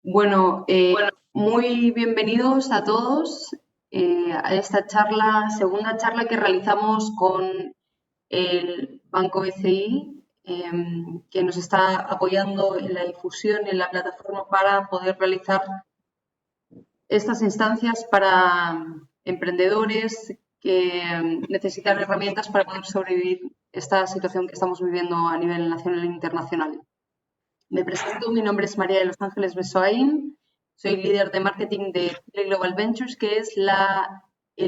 Bueno, muy bienvenidos a todos a esta charla, segunda charla que realizamos con el Banco BCI, que nos está apoyando en la difusión y en la plataforma para poder realizar estas instancias para emprendedores que necesitan herramientas para poder sobrevivir esta situación que estamos viviendo a nivel nacional e internacional. Me presento, mi nombre es María de los Ángeles Besoain, soy líder de marketing de Chile Global Ventures, que es el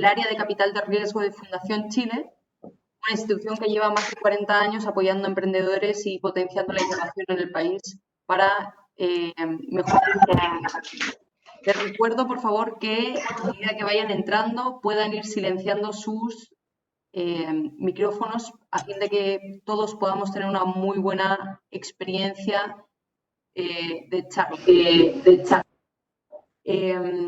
área de capital de riesgo de Fundación Chile, una institución que lleva más de 40 años apoyando a emprendedores y potenciando la innovación en el país para mejorar. Les recuerdo, por favor, que a medida que vayan entrando puedan ir silenciando sus micrófonos a fin de que todos podamos tener una muy buena experiencia de charla. Eh,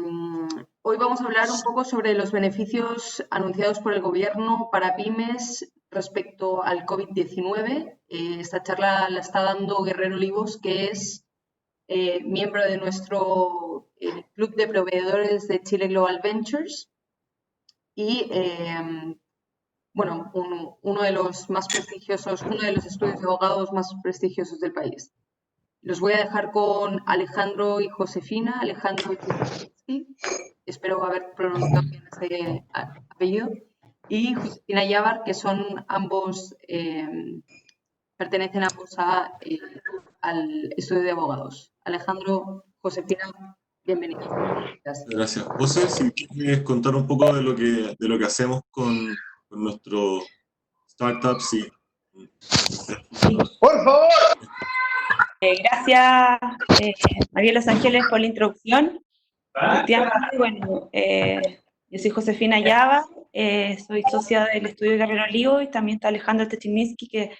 Hoy vamos a hablar un poco sobre los beneficios anunciados por el Gobierno para pymes respecto al COVID-19. Esta charla la está dando Guerrero Olivos, que es miembro de nuestro club de proveedores de Chile Global Ventures y, bueno, uno de los más prestigiosos, uno de los estudios de abogados más prestigiosos del país. Los voy a dejar con Alejandro y Josefina. Alejandro y Josefina, espero haber pronunciado bien ese apellido, y Josefina Yavar, que son ambos, pertenecen ambos al estudio de abogados. Alejandro, Josefina, bienvenidos. Gracias. Gracias. José, si quieres contar un poco de lo que hacemos con nuestros startups y... Por favor. Gracias, María de los Ángeles, por la introducción. Efectivamente, bueno, yo soy Josefina Yava, soy socia del estudio Guerrero Olivo, y también está Alejandro Techininsky, que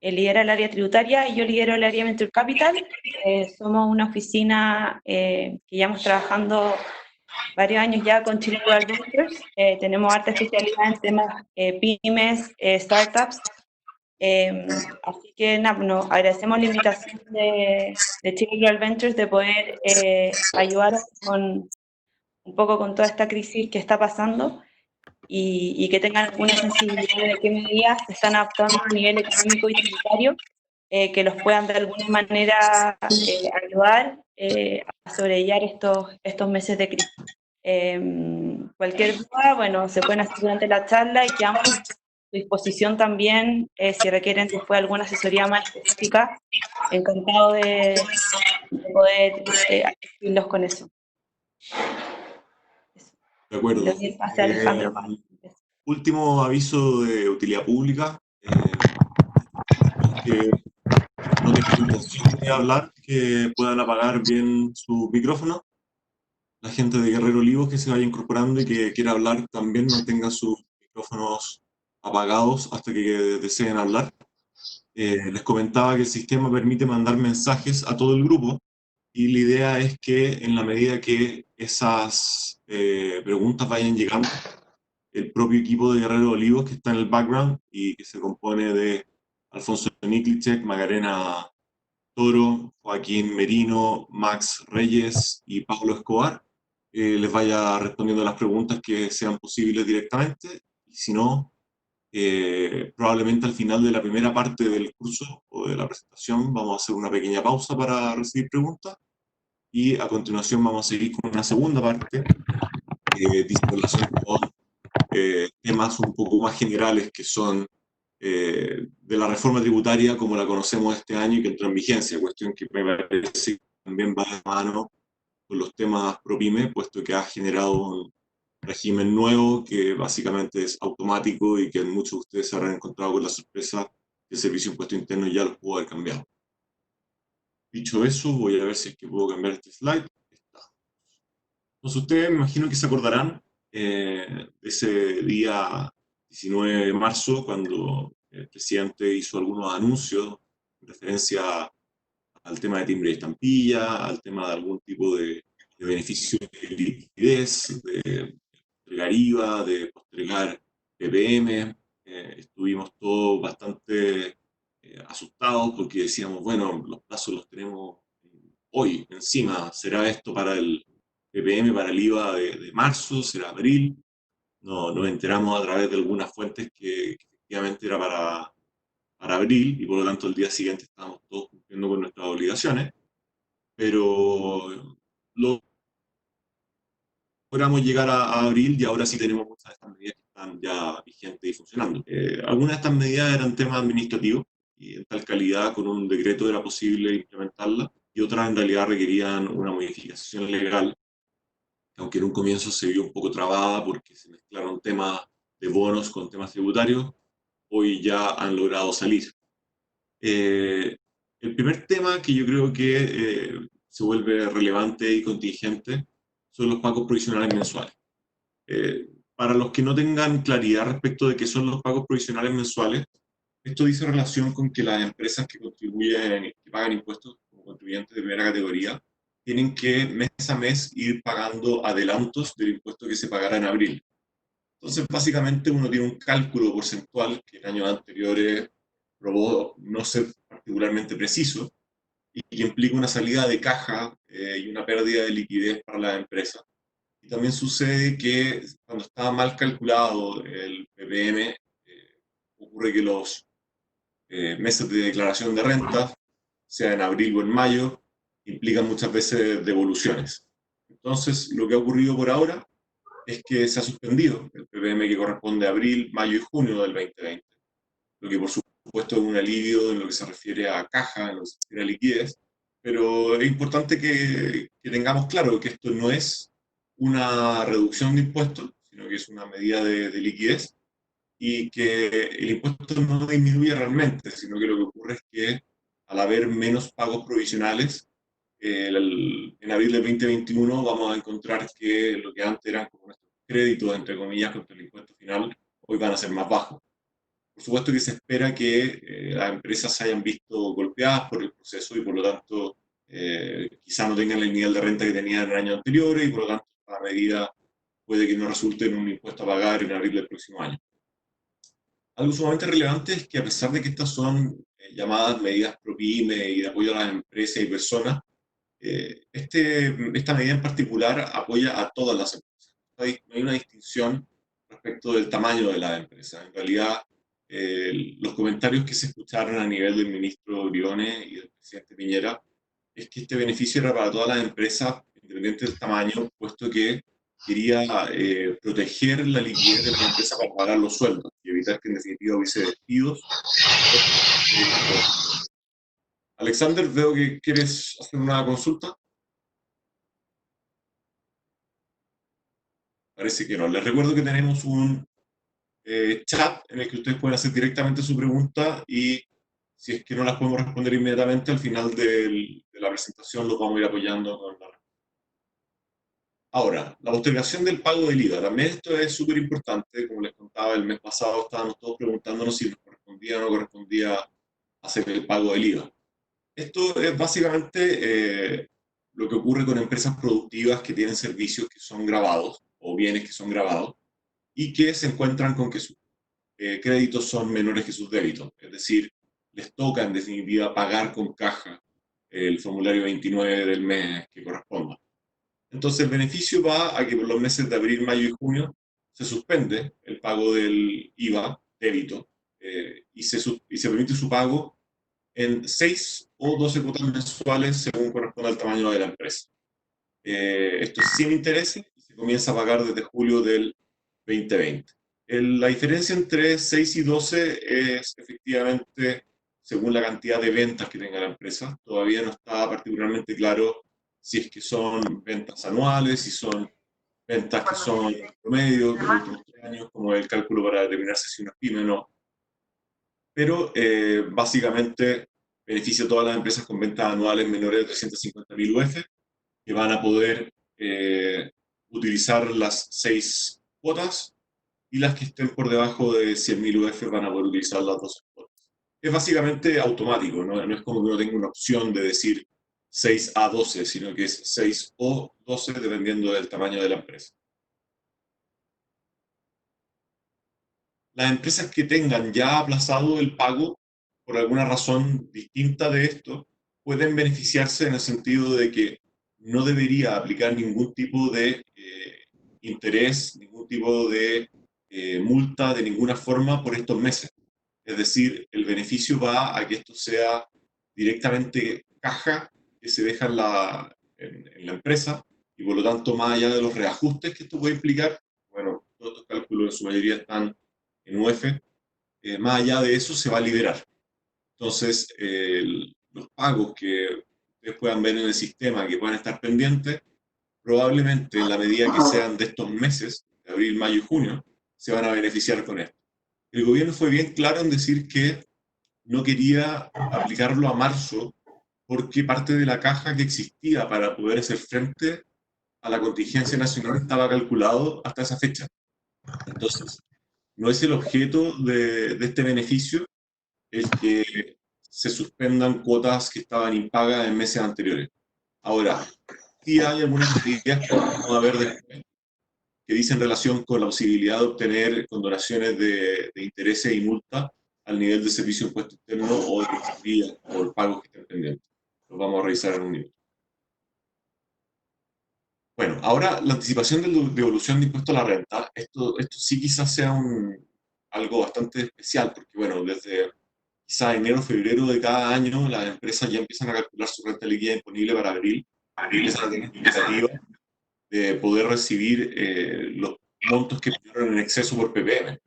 lidera el área tributaria, y yo lidero el área Venture Capital. Somos una oficina que llevamos trabajando varios años ya con Chile Global Ventures. Tenemos harta especialidad en temas pymes, startups. Así que nos agradecemos la invitación de Chile Global Ventures de poder ayudar con un poco con toda esta crisis que está pasando, y que tengan alguna sensibilidad de qué medidas se están adoptando a nivel económico y tributario, que los puedan de alguna manera ayudar a sobrellevar estos meses de crisis. Cualquier duda, bueno, se pueden hacer durante la charla, y quedamos a su disposición también si requieren después alguna asesoría más específica. Encantado de poder asistirlos con eso. De acuerdo. Le doy el pase a Alejandro. Último aviso de utilidad pública. Que no tengan intención de hablar, que puedan apagar bien su micrófono. La gente de Guerrero Olivos que se vaya incorporando y que quiera hablar también mantenga sus micrófonos apagados hasta que deseen hablar. Les comentaba que el sistema permite mandar mensajes a todo el grupo, y la idea es que en la medida que esas preguntas vayan llegando, el propio equipo de Guerrero Olivos que está en el background y que se compone de Alfonso Niklicek, Macarena Toro, Joaquín Merino, Max Reyes y Pablo Escobar, les vaya respondiendo las preguntas que sean posibles directamente, y si no, probablemente al final de la primera parte del curso o de la presentación vamos a hacer una pequeña pausa para recibir preguntas, y a continuación vamos a seguir con una segunda parte en relación con temas un poco más generales que son de la reforma tributaria como la conocemos este año y que entró en vigencia, cuestión que me parece que también va de mano con los temas ProPyme, puesto que ha generado un régimen nuevo que básicamente es automático y que muchos de ustedes se habrán encontrado con la sorpresa que el Servicio de Impuesto Interno ya los pudo haber cambiado. Dicho eso, voy a ver si es que puedo cambiar este slide. Está. Entonces ustedes me imagino que se acordarán de ese día 19 de marzo, cuando el presidente hizo algunos anuncios en referencia al tema de timbre y estampilla, al tema de algún tipo de beneficio de liquidez, de postergar IVA, de postergar PPM. Estuvimos todos bastante asustados porque decíamos, bueno, los plazos los tenemos hoy, encima, ¿será esto para el PPM, para el IVA de marzo? ¿Será abril? No, nos enteramos a través de algunas fuentes que efectivamente era para abril y por lo tanto el día siguiente estábamos todos cumpliendo con nuestras obligaciones, pero logramos llegar a abril y ahora sí tenemos muchas de estas medidas que están ya vigentes y funcionando. Algunas de estas medidas eran temas administrativos y en tal calidad con un decreto era posible implementarlas y otras en realidad requerían una modificación legal, que aunque en un comienzo se vio un poco trabada porque se mezclaron temas de bonos con temas tributarios, hoy ya han logrado salir. Eh, el primer tema que yo creo que se vuelve relevante y contingente son los pagos provisionales mensuales. Para los que no tengan claridad respecto de qué son los pagos provisionales mensuales, esto dice relación con que las empresas que contribuyen, que pagan impuestos como contribuyentes de primera categoría, tienen que mes a mes ir pagando adelantos del impuesto que se pagará en abril. Entonces, básicamente uno tiene un cálculo porcentual que en años anteriores probó no ser particularmente preciso y que implica una salida de caja y una pérdida de liquidez para las empresas. Y también sucede que cuando está mal calculado el PPM, ocurre que los meses de declaración de renta, sea en abril o en mayo, implican muchas veces devoluciones. Entonces, lo que ha ocurrido por ahora es que se ha suspendido el PPM que corresponde a abril, mayo y junio del 2020, lo que por supuesto es un alivio en lo que se refiere a caja, en lo que se refiere a liquidez, pero es importante que tengamos claro que esto no es una reducción de impuestos, sino que es una medida de liquidez y que el impuesto no disminuye realmente, sino que lo que ocurre es que al haber menos pagos provisionales, en abril del 2021 vamos a encontrar que lo que antes eran como nuestros créditos, entre comillas, contra el impuesto final, hoy van a ser más bajos. Por supuesto que se espera que las empresas se hayan visto golpeadas por el proceso y por lo tanto quizá no tengan el nivel de renta que tenían en años anteriores y por lo tanto la medida puede que no resulte en un impuesto a pagar en abril del próximo año. Algo sumamente relevante es que a pesar de que estas son llamadas medidas ProPyme y de apoyo a las empresas y personas, esta medida en particular apoya a todas las empresas. No hay una distinción respecto del tamaño de las empresas. En realidad, los comentarios que se escucharon a nivel del ministro Briones y del presidente Piñera es que este beneficio era para todas las empresas, independiente del tamaño, puesto que quería proteger la liquidez de las empresas para pagar los sueldos y evitar que en definitiva hubiese despidos. Alexander, veo que quieres hacer una consulta. Parece que no. Les recuerdo que tenemos un chat en el que ustedes pueden hacer directamente su pregunta y si es que no las podemos responder inmediatamente, al final de la presentación los vamos a ir apoyando con la respuesta. Ahora, la postergación del pago del IVA. También esto es súper importante. Como les contaba, el mes pasado estábamos todos preguntándonos si nos correspondía o no correspondía hacer el pago del IVA. Esto es básicamente lo que ocurre con empresas productivas que tienen servicios que son grabados o bienes que son grabados y que se encuentran con que sus créditos son menores que sus débitos. Es decir, les toca en definitiva pagar con caja el formulario 29 del mes que corresponda. Entonces el beneficio va a que por los meses de abril, mayo y junio se suspende el pago del IVA débito y se permite su pago en 6 o 12 cuotas mensuales según corresponda al tamaño de la empresa. Esto es sin intereses y se comienza a pagar desde julio del 2020. La diferencia entre 6 y 12 es efectivamente según la cantidad de ventas que tenga la empresa. Todavía no está particularmente claro si es que son ventas anuales, si son ventas que son promedio de los últimos 3 años, como el cálculo para determinar si una es pyme o no. Pero básicamente beneficia a todas las empresas con ventas anuales menores de 350.000 UF, que van a poder utilizar las 6 cuotas y las que estén por debajo de 100.000 UF van a poder utilizar las 12 cuotas. Es básicamente automático, ¿no? No es como que uno tenga una opción de decir 6 a 12, sino que es 6 o 12 dependiendo del tamaño de la empresa. Las empresas que tengan ya aplazado el pago por alguna razón distinta de esto, pueden beneficiarse en el sentido de que no debería aplicar ningún tipo de interés, ningún tipo de multa de ninguna forma por estos meses. Es decir, el beneficio va a que esto sea directamente caja que se deja en la empresa, y por lo tanto, más allá de los reajustes que esto puede implicar, bueno, todos estos cálculos en su mayoría están en UF, más allá de eso se va a liberar. Entonces, los pagos que ustedes puedan ver en el sistema, que puedan estar pendientes, probablemente en la medida que sean de estos meses, de abril, mayo y junio, se van a beneficiar con esto. El gobierno fue bien claro en decir que no quería aplicarlo a marzo porque parte de la caja que existía para poder hacer frente a la contingencia nacional estaba calculado hasta esa fecha. Entonces, no es el objeto de este beneficio el que se suspendan cuotas que estaban impagas en meses anteriores. Ahora, sí hay algunas medidas que vamos a ver después que dicen relación con la posibilidad de obtener condonaciones de intereses y multas al nivel de servicio de impuesto interno o de registraría por pagos que estén pendientes. Los vamos a revisar en un minuto. Bueno, ahora la anticipación de devolución de impuesto a la renta, esto sí quizás sea algo bastante especial, porque bueno, desde quizás enero o febrero de cada año las empresas ya empiezan a calcular su renta líquida disponible para abril, empiezan a tener expectativa de poder recibir los montos que pidieron en exceso por PPM.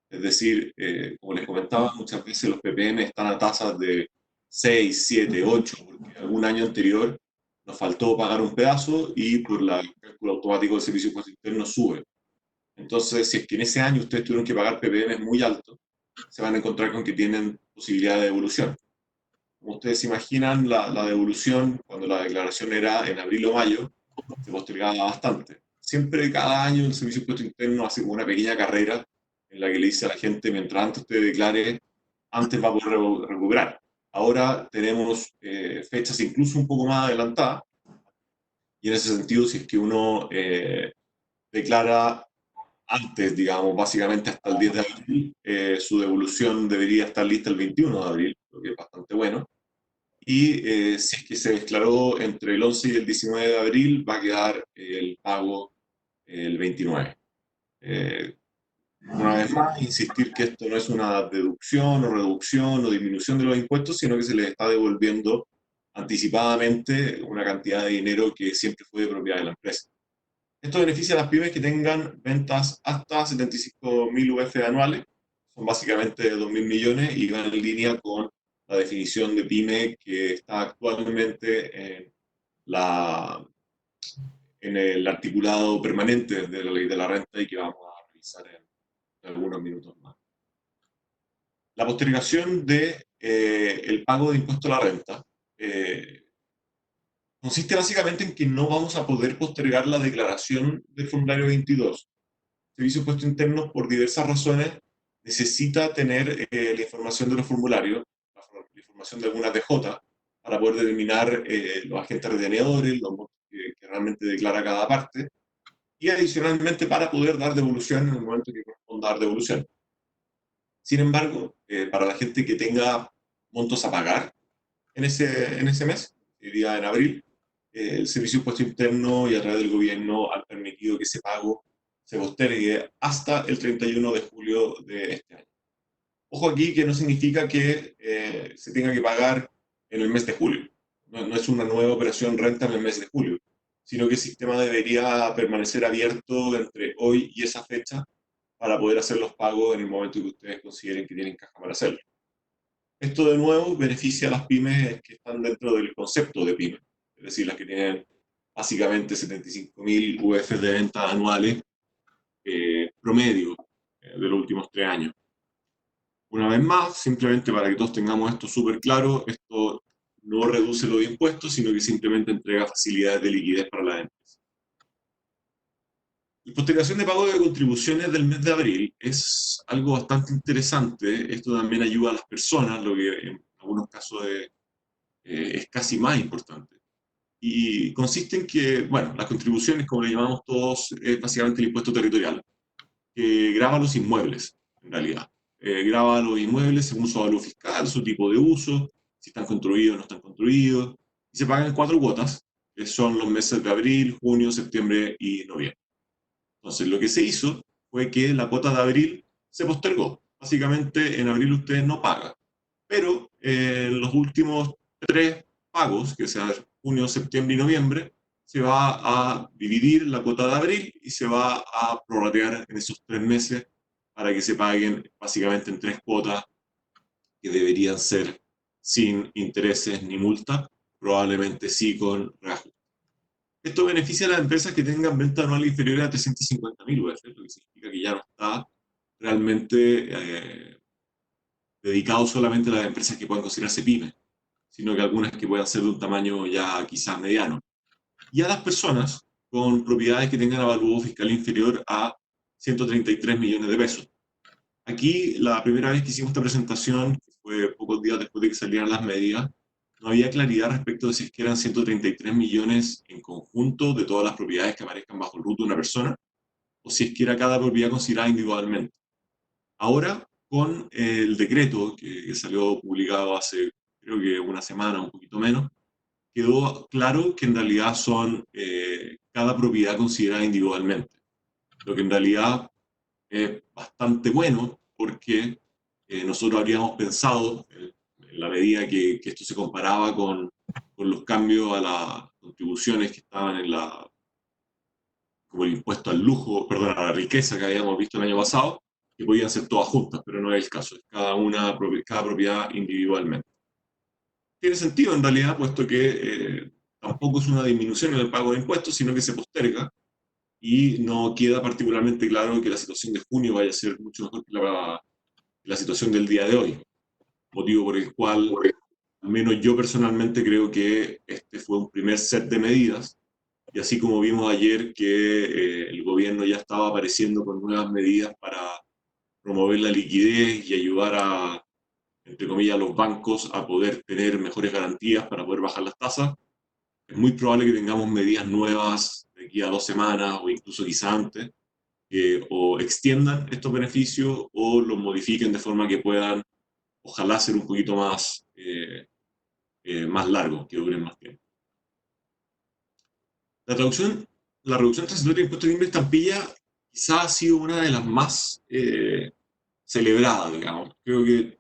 Es decir, como les comentaba, muchas veces los PPM están a tasas de 6, 7, 8, porque algún año anterior nos faltó pagar un pedazo y por el cálculo automático del servicio de impuesto interno sube. Entonces, si es que en ese año ustedes tuvieron que pagar PPM muy alto, se van a encontrar con que tienen posibilidad de devolución. Como ustedes se imaginan, la devolución, cuando la declaración era en abril o mayo, se postergaba bastante. Siempre, cada año, el Servicio de Impuesto Interno hace como una pequeña carrera en la que le dice a la gente, mientras antes usted declare, antes va a poder recuperar. Ahora tenemos fechas incluso un poco más adelantadas, y en ese sentido, si es que uno declara antes, digamos, básicamente hasta el 10 de abril, su devolución debería estar lista el 21 de abril, lo que es bastante bueno. Y si es que se declaró entre el 11 y el 19 de abril, va a quedar el pago el 29. Una vez más, insistir que esto no es una deducción o reducción o disminución de los impuestos, sino que se les está devolviendo anticipadamente una cantidad de dinero que siempre fue de propiedad de la empresa. Esto beneficia a las pymes que tengan ventas hasta 75.000 UF anuales, son básicamente 2.000 millones, y van en línea con la definición de pyme que está actualmente en el articulado permanente de la ley de la renta y que vamos a revisar en algunos minutos más. La postergación del pago de impuesto a la renta consiste básicamente en que no vamos a poder postergar la declaración del formulario 22. El Servicio de Impuesto Interno, por diversas razones, necesita tener la información de los formularios, la información de algunas DJ, para poder determinar los agentes retenedores, los montos que realmente declara cada parte, y adicionalmente para poder dar devolución en el momento que corresponda dar devolución. Sin embargo, para la gente que tenga montos a pagar en ese mes, el día en abril, el Servicio de Impuesto Interno y a través del gobierno han permitido que ese pago se postergue hasta el 31 de julio de este año. Ojo aquí que no significa que se tenga que pagar en el mes de julio. No es una nueva operación renta en el mes de julio, sino que el sistema debería permanecer abierto entre hoy y esa fecha para poder hacer los pagos en el momento que ustedes consideren que tienen caja para hacerlo. Esto de nuevo beneficia a las pymes que están dentro del concepto de pyme, es decir, las que tienen básicamente 75.000 UF de ventas anuales promedio de los últimos 3 años. Una vez más, simplemente para que todos tengamos esto súper claro, esto no reduce los impuestos, sino que simplemente entrega facilidades de liquidez para las empresas. La postergación de pago de contribuciones del mes de abril es algo bastante interesante. Esto también ayuda a las personas, lo que en algunos casos es casi más importante. Y consiste en que, bueno, las contribuciones, como le llamamos todos, es básicamente el impuesto territorial, que grava los inmuebles, en realidad. Grava los inmuebles según su valor fiscal, su tipo de uso, si están construidos o no están construidos, y se pagan en 4 cuotas, que son los meses de abril, junio, septiembre y noviembre. Entonces, lo que se hizo fue que la cuota de abril se postergó. Básicamente, en abril ustedes no pagan, pero en los últimos 3 pagos, que sean junio, septiembre y noviembre, se va a dividir la cuota de abril y se va a prorratear en esos 3 meses para que se paguen básicamente en 3 cuotas que deberían ser sin intereses ni multa, probablemente sí con reajuste. Esto beneficia a las empresas que tengan ventas anuales inferiores a 350.000 UF, lo que significa que ya no está realmente dedicado solamente a las empresas que puedan considerarse pymes, sino que algunas que puedan ser de un tamaño ya quizás mediano. Y a las personas con propiedades que tengan avalúo fiscal inferior a 133 millones de pesos. Aquí, la primera vez que hicimos esta presentación, que fue pocos días después de que salieran las medidas, no había claridad respecto de si es que eran 133 millones en conjunto de todas las propiedades que aparezcan bajo el RUT de una persona, o si es que era cada propiedad considerada individualmente. Ahora, con el decreto que salió publicado hace, creo que una semana, un poquito menos, quedó claro que en realidad son cada propiedad considerada individualmente, lo que en realidad es bastante bueno porque nosotros habríamos pensado, en la medida que esto se comparaba con los cambios a las contribuciones que estaban en la, como el impuesto al lujo, perdón, a la riqueza que habíamos visto el año pasado, que podían ser todas juntas, pero no es el caso, es cada propiedad individualmente. Tiene sentido en realidad, puesto que tampoco es una disminución en el pago de impuestos, sino que se posterga y no queda particularmente claro que la situación de junio vaya a ser mucho mejor que la situación del día de hoy, motivo por el cual, al menos yo personalmente creo que este fue un primer set de medidas, y así como vimos ayer que el gobierno ya estaba apareciendo con nuevas medidas para promover la liquidez y ayudar a, entre comillas, a los bancos a poder tener mejores garantías para poder bajar las tasas, es muy probable que tengamos medidas nuevas de aquí a 2 semanas o incluso quizá antes, o extiendan estos beneficios o los modifiquen de forma que puedan, ojalá, ser un poquito más largos, que duren más tiempo. La reducción transitoria de impuestos de timbre y estampilla quizá ha sido una de las más celebradas, digamos. Creo que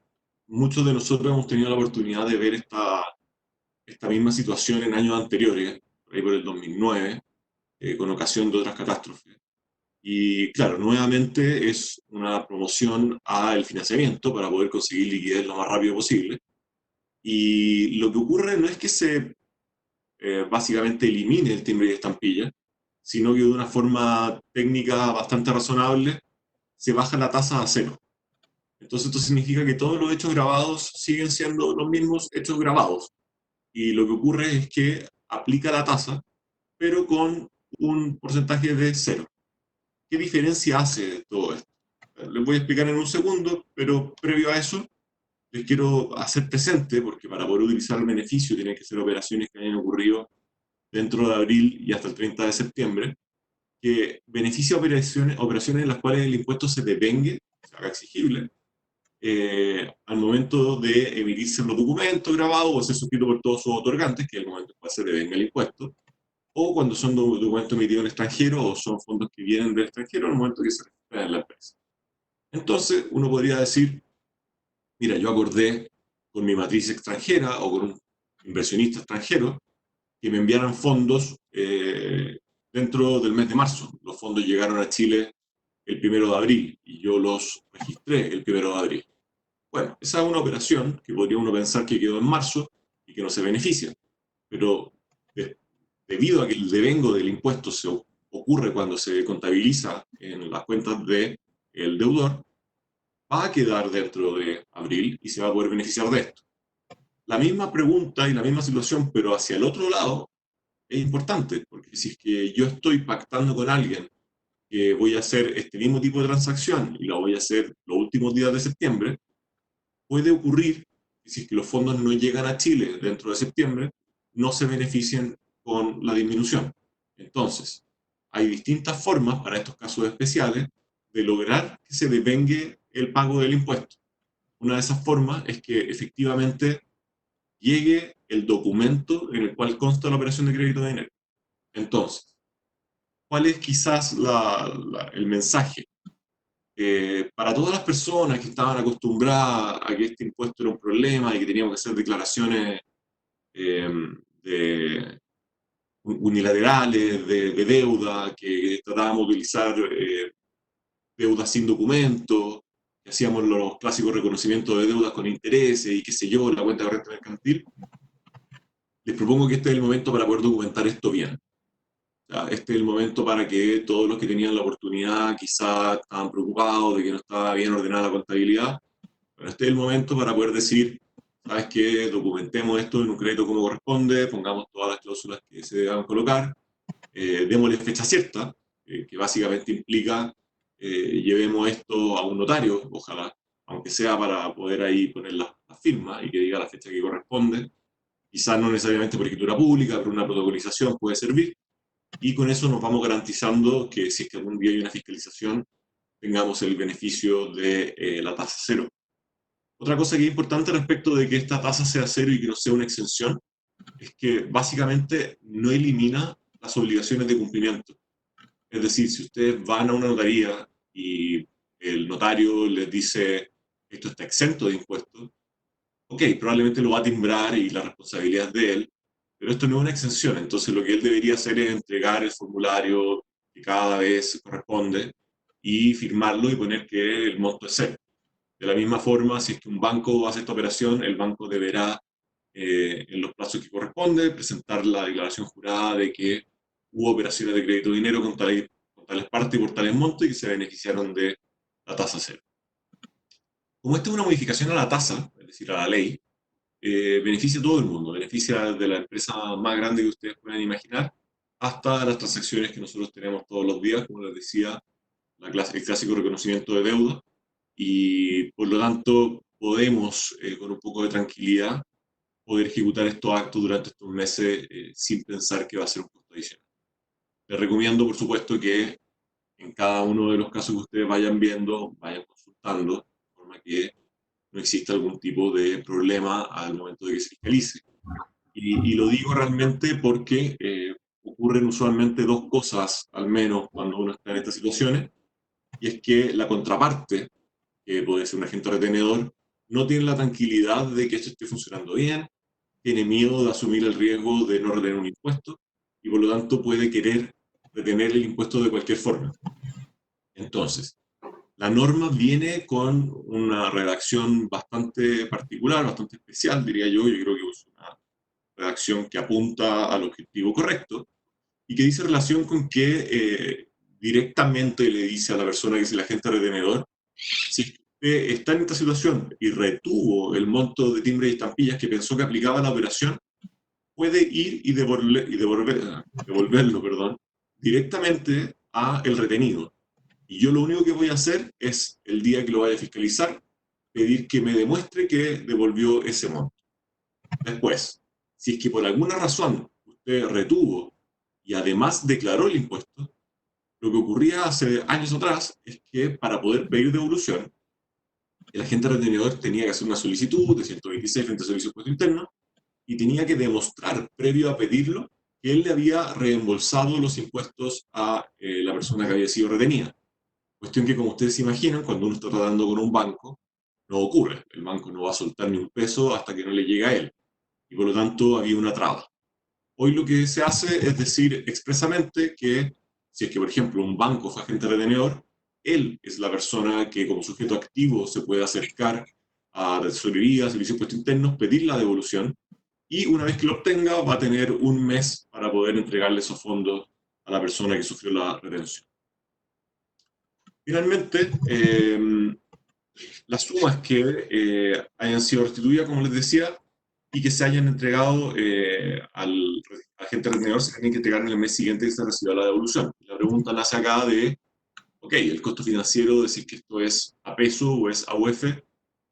muchos de nosotros hemos tenido la oportunidad de ver esta misma situación en años anteriores, por ahí por el 2009, con ocasión de otras catástrofes. Y claro, nuevamente es una promoción al financiamiento para poder conseguir liquidez lo más rápido posible. Y lo que ocurre no es que se básicamente elimine el timbre y estampilla, sino que de una forma técnica bastante razonable se baja la tasa a 0. Entonces esto significa que todos los hechos grabados siguen siendo los mismos hechos grabados. Y lo que ocurre es que aplica la tasa, pero con un porcentaje de 0. ¿Qué diferencia hace todo esto? Les voy a explicar en un segundo, pero previo a eso, les quiero hacer presente, porque para poder utilizar el beneficio tienen que ser operaciones que hayan ocurrido dentro de abril y hasta el 30 de septiembre, que beneficia operaciones en las cuales el impuesto se devengue, se haga exigible, al momento de emitirse los documentos grabados o ser suscrito por todos sus otorgantes, que es el momento en el cual se devenga el impuesto, o cuando son documentos emitidos en extranjero o son fondos que vienen del extranjero en el momento que se registran en la empresa. Entonces, uno podría decir, mira, yo acordé con mi matriz extranjera o con un inversionista extranjero que me enviaran fondos dentro del mes de marzo. Los fondos llegaron a Chile el 1 de abril y yo los registré el 1 de abril. Bueno, esa es una operación que podría uno pensar que quedó en marzo y que no se beneficia, pero debido a que el devengo del impuesto se ocurre cuando se contabiliza en las cuentas del deudor, va a quedar dentro de abril y se va a poder beneficiar de esto. La misma pregunta y la misma situación, pero hacia el otro lado, es importante, porque si es que yo estoy pactando con alguien que voy a hacer este mismo tipo de transacción y lo voy a hacer los últimos días de septiembre, puede ocurrir que si es que los fondos no llegan a Chile dentro de septiembre, no se beneficien con la disminución. Entonces, hay distintas formas para estos casos especiales de lograr que se devengue el pago del impuesto. Una de esas formas es que efectivamente llegue el documento en el cual consta la operación de crédito de dinero. Entonces, ¿cuál es quizás el mensaje? Para todas las personas que estaban acostumbradas a que este impuesto era un problema y que teníamos que hacer declaraciones unilaterales de deuda, que tratábamos de utilizar deudas sin documentos, que hacíamos los clásicos reconocimientos de deudas con intereses y qué sé yo, la cuenta de corriente mercantil, les propongo que este es el momento para poder documentar esto bien. O sea, este es el momento para que todos los que tenían la oportunidad quizás estaban preocupados de que no estaba bien ordenada la contabilidad, pero este es el momento para poder decir, ¿sabes qué? Documentemos esto en un crédito como corresponde, pongamos todas las cláusulas que se deban colocar, démosle fecha cierta, que básicamente implica llevemos esto a un notario, ojalá, aunque sea para poder ahí poner la firma y que diga la fecha que corresponde. Quizás no necesariamente por escritura pública, pero una protocolización puede servir. Y con eso nos vamos garantizando que si es que algún día hay una fiscalización, tengamos el beneficio de la tasa cero. Otra cosa que es importante respecto de que esta tasa sea cero y que no sea una exención, es que básicamente no elimina las obligaciones de cumplimiento. Es decir, si ustedes van a una notaría y el notario les dice esto está exento de impuestos, ok, probablemente lo va a timbrar y la responsabilidad es de él, pero esto no es una exención, entonces lo que él debería hacer es entregar el formulario que cada vez corresponde y firmarlo y poner que el monto es cero. De la misma forma, si es que un banco hace esta operación, el banco deberá, en los plazos que corresponde, presentar la declaración jurada de que hubo operaciones de crédito de dinero con tales partes y por tales montos y que se beneficiaron de la tasa cero. Como esta es una modificación a la tasa, es decir, a la ley, beneficia a todo el mundo, beneficia de la empresa más grande que ustedes puedan imaginar, hasta las transacciones que nosotros tenemos todos los días, como les decía, el clásico reconocimiento de deuda, y por lo tanto podemos, con un poco de tranquilidad, poder ejecutar estos actos durante estos meses sin pensar que va a ser un costo adicional. Les recomiendo, por supuesto, que en cada uno de los casos que ustedes vayan viendo, vayan consultando, de forma que no exista algún tipo de problema al momento de que se fiscalice. Y lo digo realmente porque ocurren usualmente dos cosas, al menos cuando uno está en estas situaciones, y es que la contraparte, que puede ser un agente retenedor, no tiene la tranquilidad de que esto esté funcionando bien, tiene miedo de asumir el riesgo de no retener un impuesto y por lo tanto puede querer retener el impuesto de cualquier forma. Entonces, la norma viene con una redacción bastante particular, bastante especial, diría yo. Yo creo que es una redacción que apunta al objetivo correcto y que dice relación con que directamente le dice a la persona que es el agente retenedor, si usted está en esta situación y retuvo el monto de timbre y estampillas que pensó que aplicaba a la operación, puede ir y devolverlo, perdón, directamente a el retenido. Y yo lo único que voy a hacer es, el día que lo vaya a fiscalizar, pedir que me demuestre que devolvió ese monto. Después, si es que por alguna razón usted retuvo y además declaró el impuesto, lo que ocurría hace años atrás es que para poder pedir devolución, el agente retenedor tenía que hacer una solicitud de 126 frente al Servicio de Impuesto Interno y tenía que demostrar, previo a pedirlo, que él le había reembolsado los impuestos a la persona que había sido retenida. Cuestión que, como ustedes se imaginan, cuando uno está tratando con un banco, no ocurre. El banco no va a soltar ni un peso hasta que no le llegue a él. Y por lo tanto, había una traba. Hoy lo que se hace es decir expresamente que, si es que, por ejemplo, un banco fue agente retenedor, él es la persona que, como sujeto activo, se puede acercar a la tesorería, servicios de impuestos internos, pedir la devolución, y una vez que lo obtenga, va a tener un mes para poder entregarle esos fondos a la persona que sufrió la retención. Finalmente, las sumas que hayan sido restituidas, como les decía, y que se hayan entregado al agente retenedor, se tienen que entregar en el mes siguiente que se reciba la devolución. La pregunta nace acá de, ok, el costo financiero, decir que esto es a peso o es a UF,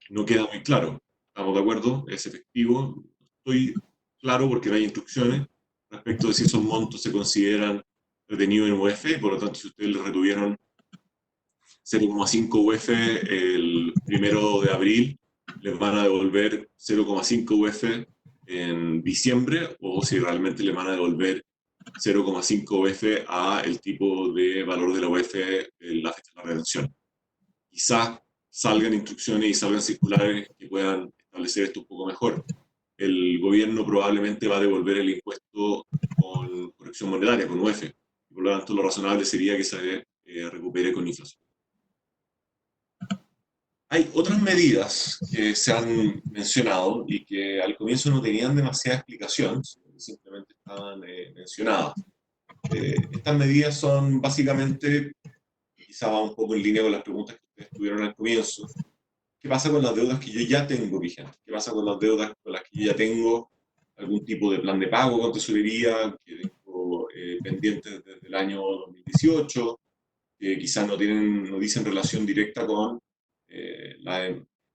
no queda muy claro. ¿Estamos de acuerdo? ¿Es efectivo? Estoy claro porque no hay instrucciones respecto de si esos montos se consideran retenidos en UF, por lo tanto, si ustedes le retuvieron 0,5 UF el 1 de abril, les van a devolver 0,5 UF en diciembre o si realmente le van a devolver 0,5 UF a el tipo de valor de la UF en la fecha de la redención. Quizás salgan instrucciones y salgan circulares que puedan establecer esto un poco mejor. El gobierno probablemente va a devolver el impuesto con corrección monetaria, con UF. Y por lo tanto, lo razonable sería que se recupere con inflación. Hay otras medidas que se han mencionado y que al comienzo no tenían demasiada explicación, simplemente estaban mencionadas. Estas medidas son básicamente, quizá va un poco en línea con las preguntas que ustedes tuvieron al comienzo. ¿Qué pasa con las deudas que yo ya tengo vigentes? ¿Qué pasa con las deudas con las que yo ya tengo algún tipo de plan de pago con tesorería, que tengo pendientes desde el año 2018, que quizás no dicen relación directa con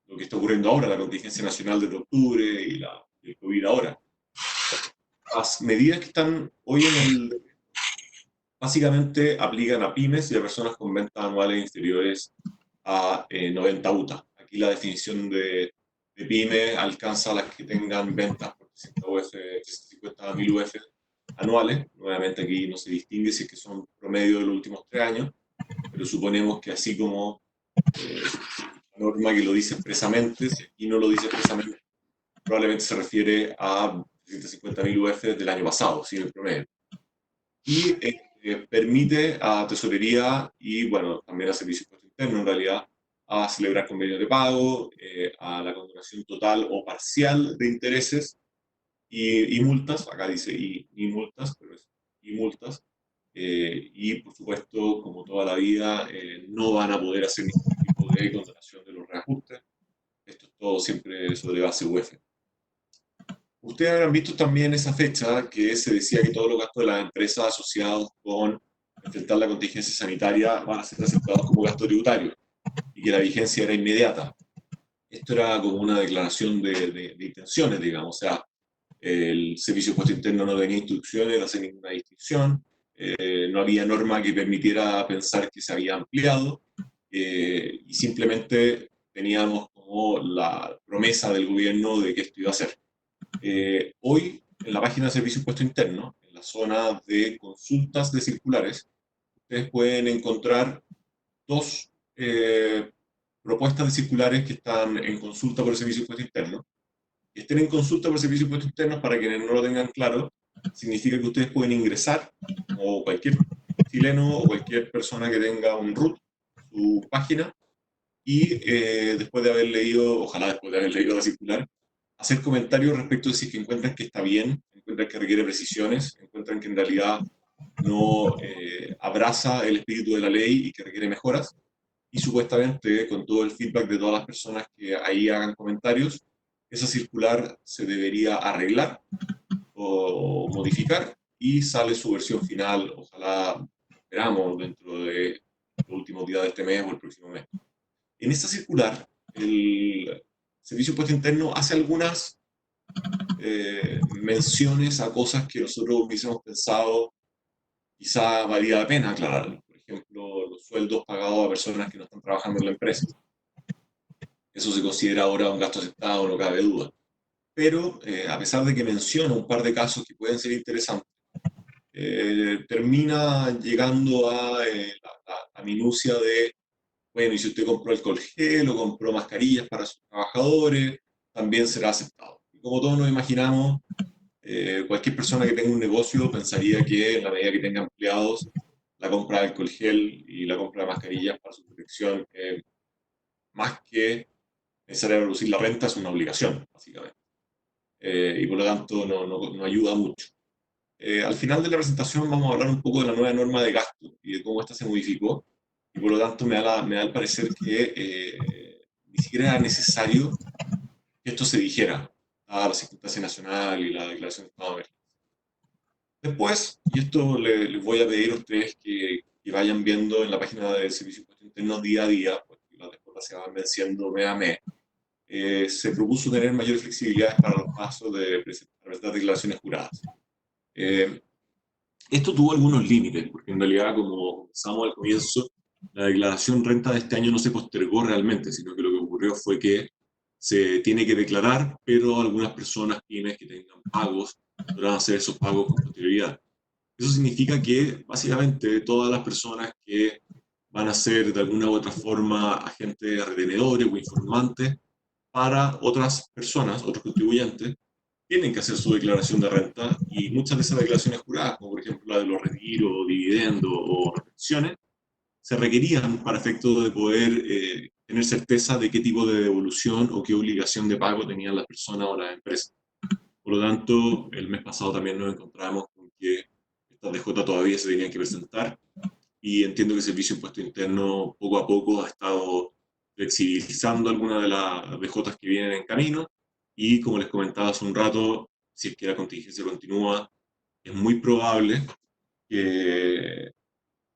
lo que está ocurriendo ahora, la contingencia nacional desde octubre y el COVID ahora? Las medidas que están hoy en el básicamente aplican a pymes y a personas con ventas anuales inferiores a 90 UTA. Aquí la definición de pyme alcanza a las que tengan ventas por 350.000 UF anuales. Nuevamente aquí no se distingue si es que son promedio de los últimos 3 años, pero suponemos que así como la norma que lo dice expresamente, si aquí no lo dice expresamente, probablemente se refiere a 350.000 UF del año pasado, sin el promedio. Y permite a tesorería y, bueno, también a servicios de impuesto interno, en realidad, a celebrar convenios de pago, a la condonación total o parcial de intereses y multas, acá dice y multas, pero es y multas, y por supuesto, como toda la vida, no van a poder hacer ningún tipo de condonación de los reajustes. Esto es todo siempre sobre base UF. Ustedes habrán visto también esa fecha que se decía que todos los gastos de las empresas asociados con enfrentar la contingencia sanitaria van a ser aceptados como gastos tributarios y que la vigencia era inmediata. Esto era como una declaración de intenciones, digamos. O sea, el Servicio de Impuesto Interno no tenía instrucciones de hacer ninguna distinción, no había norma que permitiera pensar que se había ampliado y simplemente teníamos como la promesa del gobierno de que esto iba a ser. Hoy, en la página de Servicio de Impuesto Interno, en la zona de consultas de circulares, ustedes pueden encontrar 2 propuestas de circulares que están en consulta por el Servicio de Impuesto Interno. Que estén en consulta por el Servicio de Impuestos Internos, para quienes no lo tengan claro, significa que ustedes pueden ingresar, o cualquier chileno o cualquier persona que tenga un root, su página, y después de haber leído, ojalá después de haber leído la circular, hacer comentarios respecto de si es que encuentran que está bien, encuentran que requiere precisiones, encuentran que en realidad no abraza el espíritu de la ley y que requiere mejoras, y supuestamente con todo el feedback de todas las personas que ahí hagan comentarios, esa circular se debería arreglar o modificar y sale su versión final, ojalá esperamos dentro de los últimos días de este mes o el próximo mes. En esta circular, el Servicio de Impuesto Interno hace algunas menciones a cosas que nosotros hubiésemos pensado quizá valía la pena aclarar. Por ejemplo, los sueldos pagados a personas que no están trabajando en la empresa. Eso se considera ahora un gasto aceptado, no cabe duda. Pero a pesar de que menciona un par de casos que pueden ser interesantes, termina llegando a la minucia de, bueno, y si usted compró alcohol gel o compró mascarillas para sus trabajadores, también será aceptado. Y como todos nos imaginamos, cualquier persona que tenga un negocio pensaría que en la medida que tenga empleados, la compra de alcohol gel y la compra de mascarillas para su protección, más que necesaria reducir la renta, es una obligación, básicamente. Y por lo tanto no ayuda mucho. Al final de la presentación vamos a hablar un poco de la nueva norma de gasto y de cómo esta se modificó, y por lo tanto me da el parecer que ni siquiera era necesario que esto se dijera a la circunstancia nacional y la declaración de estado de emergencia. Después, y esto les voy a pedir a ustedes que vayan viendo en la página del Servicio de Impuesto Interno día a día, porque las cosas se van venciendo mes a mes, se propuso tener mayores flexibilidades para los pasos de presentar declaraciones juradas. Esto tuvo algunos límites, porque en realidad, como comenzamos al comienzo, la declaración renta de este año no se postergó realmente, sino que lo que ocurrió fue que se tiene que declarar, pero algunas personas, pymes que tengan pagos, podrán hacer esos pagos con posterioridad. Eso significa que básicamente todas las personas que van a ser de alguna u otra forma agentes retenedores o informantes para otras personas, otros contribuyentes, tienen que hacer su declaración de renta, y muchas de esas declaraciones juradas, como por ejemplo la de los retiros, dividendos o retenciones, se requerían para efecto de poder tener certeza de qué tipo de devolución o qué obligación de pago tenían las personas o las empresas. Por lo tanto, el mes pasado también nos encontramos con que estas DJ todavía se tenían que presentar, y entiendo que el Servicio de Impuesto Interno poco a poco ha estado flexibilizando algunas de las DJs que vienen en camino, y como les comentaba hace un rato, si es que la contingencia continúa, es muy probable que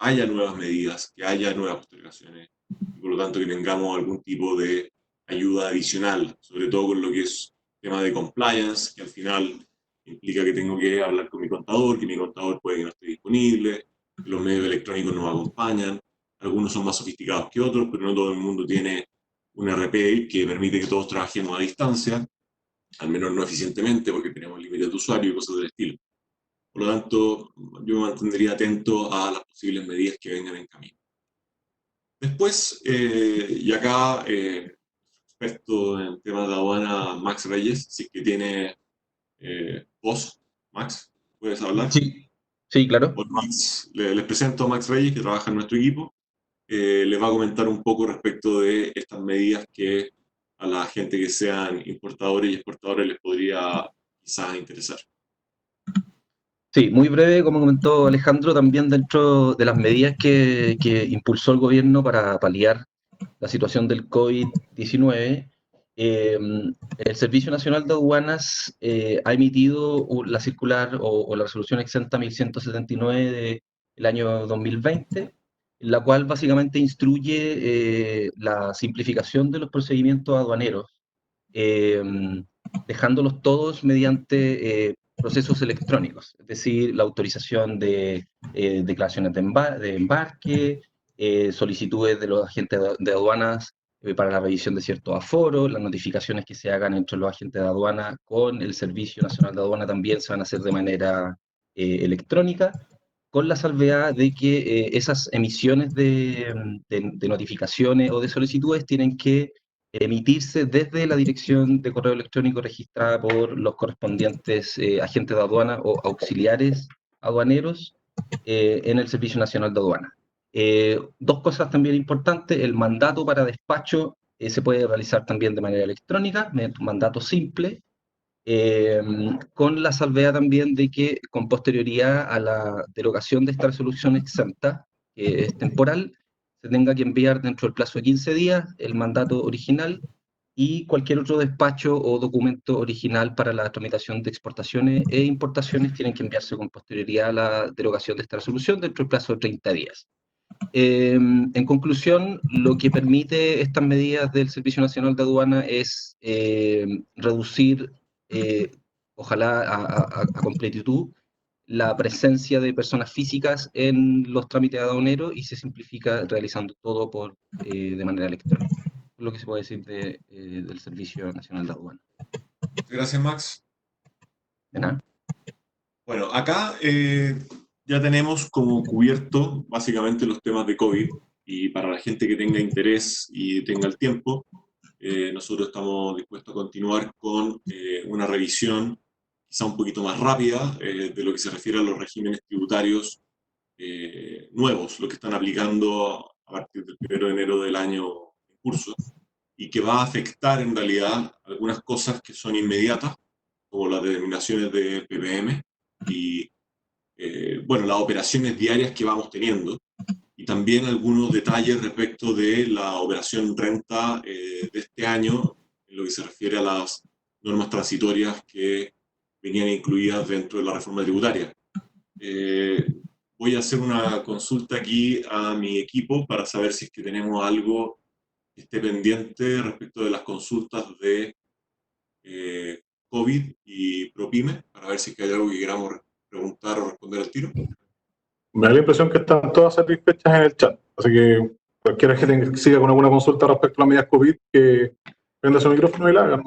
haya nuevas medidas, que haya nuevas postergaciones, y por lo tanto que tengamos algún tipo de ayuda adicional, sobre todo con lo que es tema de compliance, que al final implica que tengo que hablar con mi contador, que mi contador puede que no esté disponible, que los medios electrónicos nos acompañan. Algunos son más sofisticados que otros, pero no todo el mundo tiene un RP que permite que todos trabajemos a distancia, al menos no eficientemente, porque tenemos límites de usuario y cosas del estilo. Por lo tanto, yo me mantendría atento a las posibles medidas que vengan en camino. Después, y acá, experto en temas de aduana, Max Reyes, si es que tiene voz. Max, ¿puedes hablar? Sí, sí, claro. Bueno, Max, les presento a Max Reyes, que trabaja en nuestro equipo. Les va a comentar un poco respecto de estas medidas que a la gente que sean importadores y exportadores les podría quizás interesar. Sí, muy breve, como comentó Alejandro, también dentro de las medidas que impulsó el gobierno para paliar la situación del COVID-19, el Servicio Nacional de Aduanas ha emitido la circular o la resolución exenta 1179 del año 2020, en la cual básicamente instruye la simplificación de los procedimientos aduaneros, eh, dejándolos todos mediante procesos electrónicos, es decir, la autorización de declaraciones de embarque, solicitudes de los agentes de aduanas para la revisión de ciertos aforos, las notificaciones que se hagan entre los agentes de aduana con el Servicio Nacional de Aduana también se van a hacer de manera electrónica, con la salvedad de que esas emisiones de notificaciones o de solicitudes tienen que emitirse desde la dirección de correo electrónico registrada por los correspondientes agentes de aduana o auxiliares aduaneros en el Servicio Nacional de Aduana. Dos cosas también importantes: el mandato para despacho se puede realizar también de manera electrónica, mediante un mandato simple, con la salvedad también de que con posterioridad a la derogación de esta resolución exenta, que es temporal, se tenga que enviar dentro del plazo de 15 días el mandato original y cualquier otro despacho o documento original para la tramitación de exportaciones e importaciones tienen que enviarse con posterioridad a la derogación de esta resolución dentro del plazo de 30 días. En conclusión, lo que permite estas medidas del Servicio Nacional de Aduana es reducir, ojalá a completitud, la presencia de personas físicas en los trámites aduaneros, y se simplifica realizando todo de manera electrónica. Es lo que se puede decir del Servicio Nacional de Aduana. Gracias, Max. ¿De nada? Bueno, acá ya tenemos como cubierto básicamente los temas de COVID, y para la gente que tenga interés y tenga el tiempo, nosotros estamos dispuestos a continuar con una revisión quizá un poquito más rápida de lo que se refiere a los regímenes tributarios nuevos, los que están aplicando a partir del 1 de enero del año en curso, y que va a afectar en realidad algunas cosas que son inmediatas, como las determinaciones de PPM y bueno, las operaciones diarias que vamos teniendo, y también algunos detalles respecto de la operación renta de este año en lo que se refiere a las normas transitorias que venían incluidas dentro de la reforma tributaria. Voy a hacer una consulta aquí a mi equipo para saber si es que tenemos algo que esté pendiente respecto de las consultas de COVID y ProPyme, para ver si es que hay algo que queramos preguntar o responder al tiro. Me da la impresión que están todas satisfechas en el chat, así que cualquiera que siga con alguna consulta respecto a las medidas COVID, que Prenda su micrófono y la haga.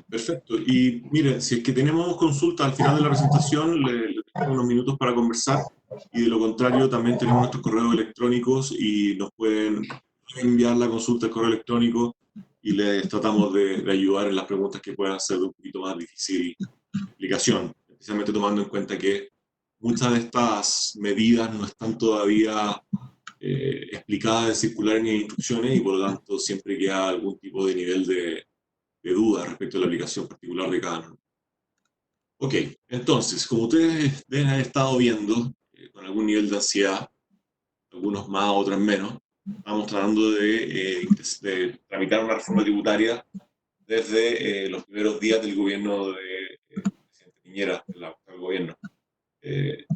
Perfecto. Y miren, si es que tenemos consulta al final de la presentación, le dejamos unos minutos para conversar. Y de lo contrario, también tenemos nuestros correos electrónicos y nos pueden enviar la consulta al correo electrónico y les tratamos de ayudar en las preguntas que puedan ser de un poquito más difícil explicación, especialmente tomando en cuenta que muchas de estas medidas no están todavía explicadas en circulares ni en instrucciones y por lo tanto siempre queda algún tipo de nivel de duda respecto a la aplicación particular de cada norma. Ok, entonces, como ustedes deben haber estado viendo, con algún nivel de ansiedad, algunos más, otros menos, estamos tratando de tramitar una reforma tributaria desde los primeros días del gobierno de presidente Piñera, del gobierno.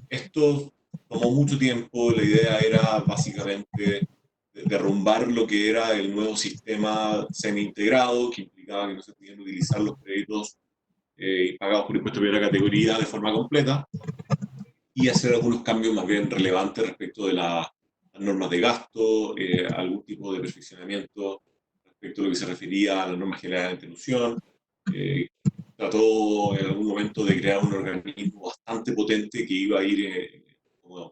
Esto tomó mucho tiempo, la idea era básicamente derrumbar lo que era el nuevo sistema semi-integrado, que implicaba que no se podían utilizar los créditos pagados por impuestos de primera categoría de forma completa, y hacer algunos cambios más bien relevantes respecto de las normas de gasto, algún tipo de perfeccionamiento respecto a lo que se refería a las normas generales de institución. Trató en algún momento de crear un organismo bastante potente que iba a ir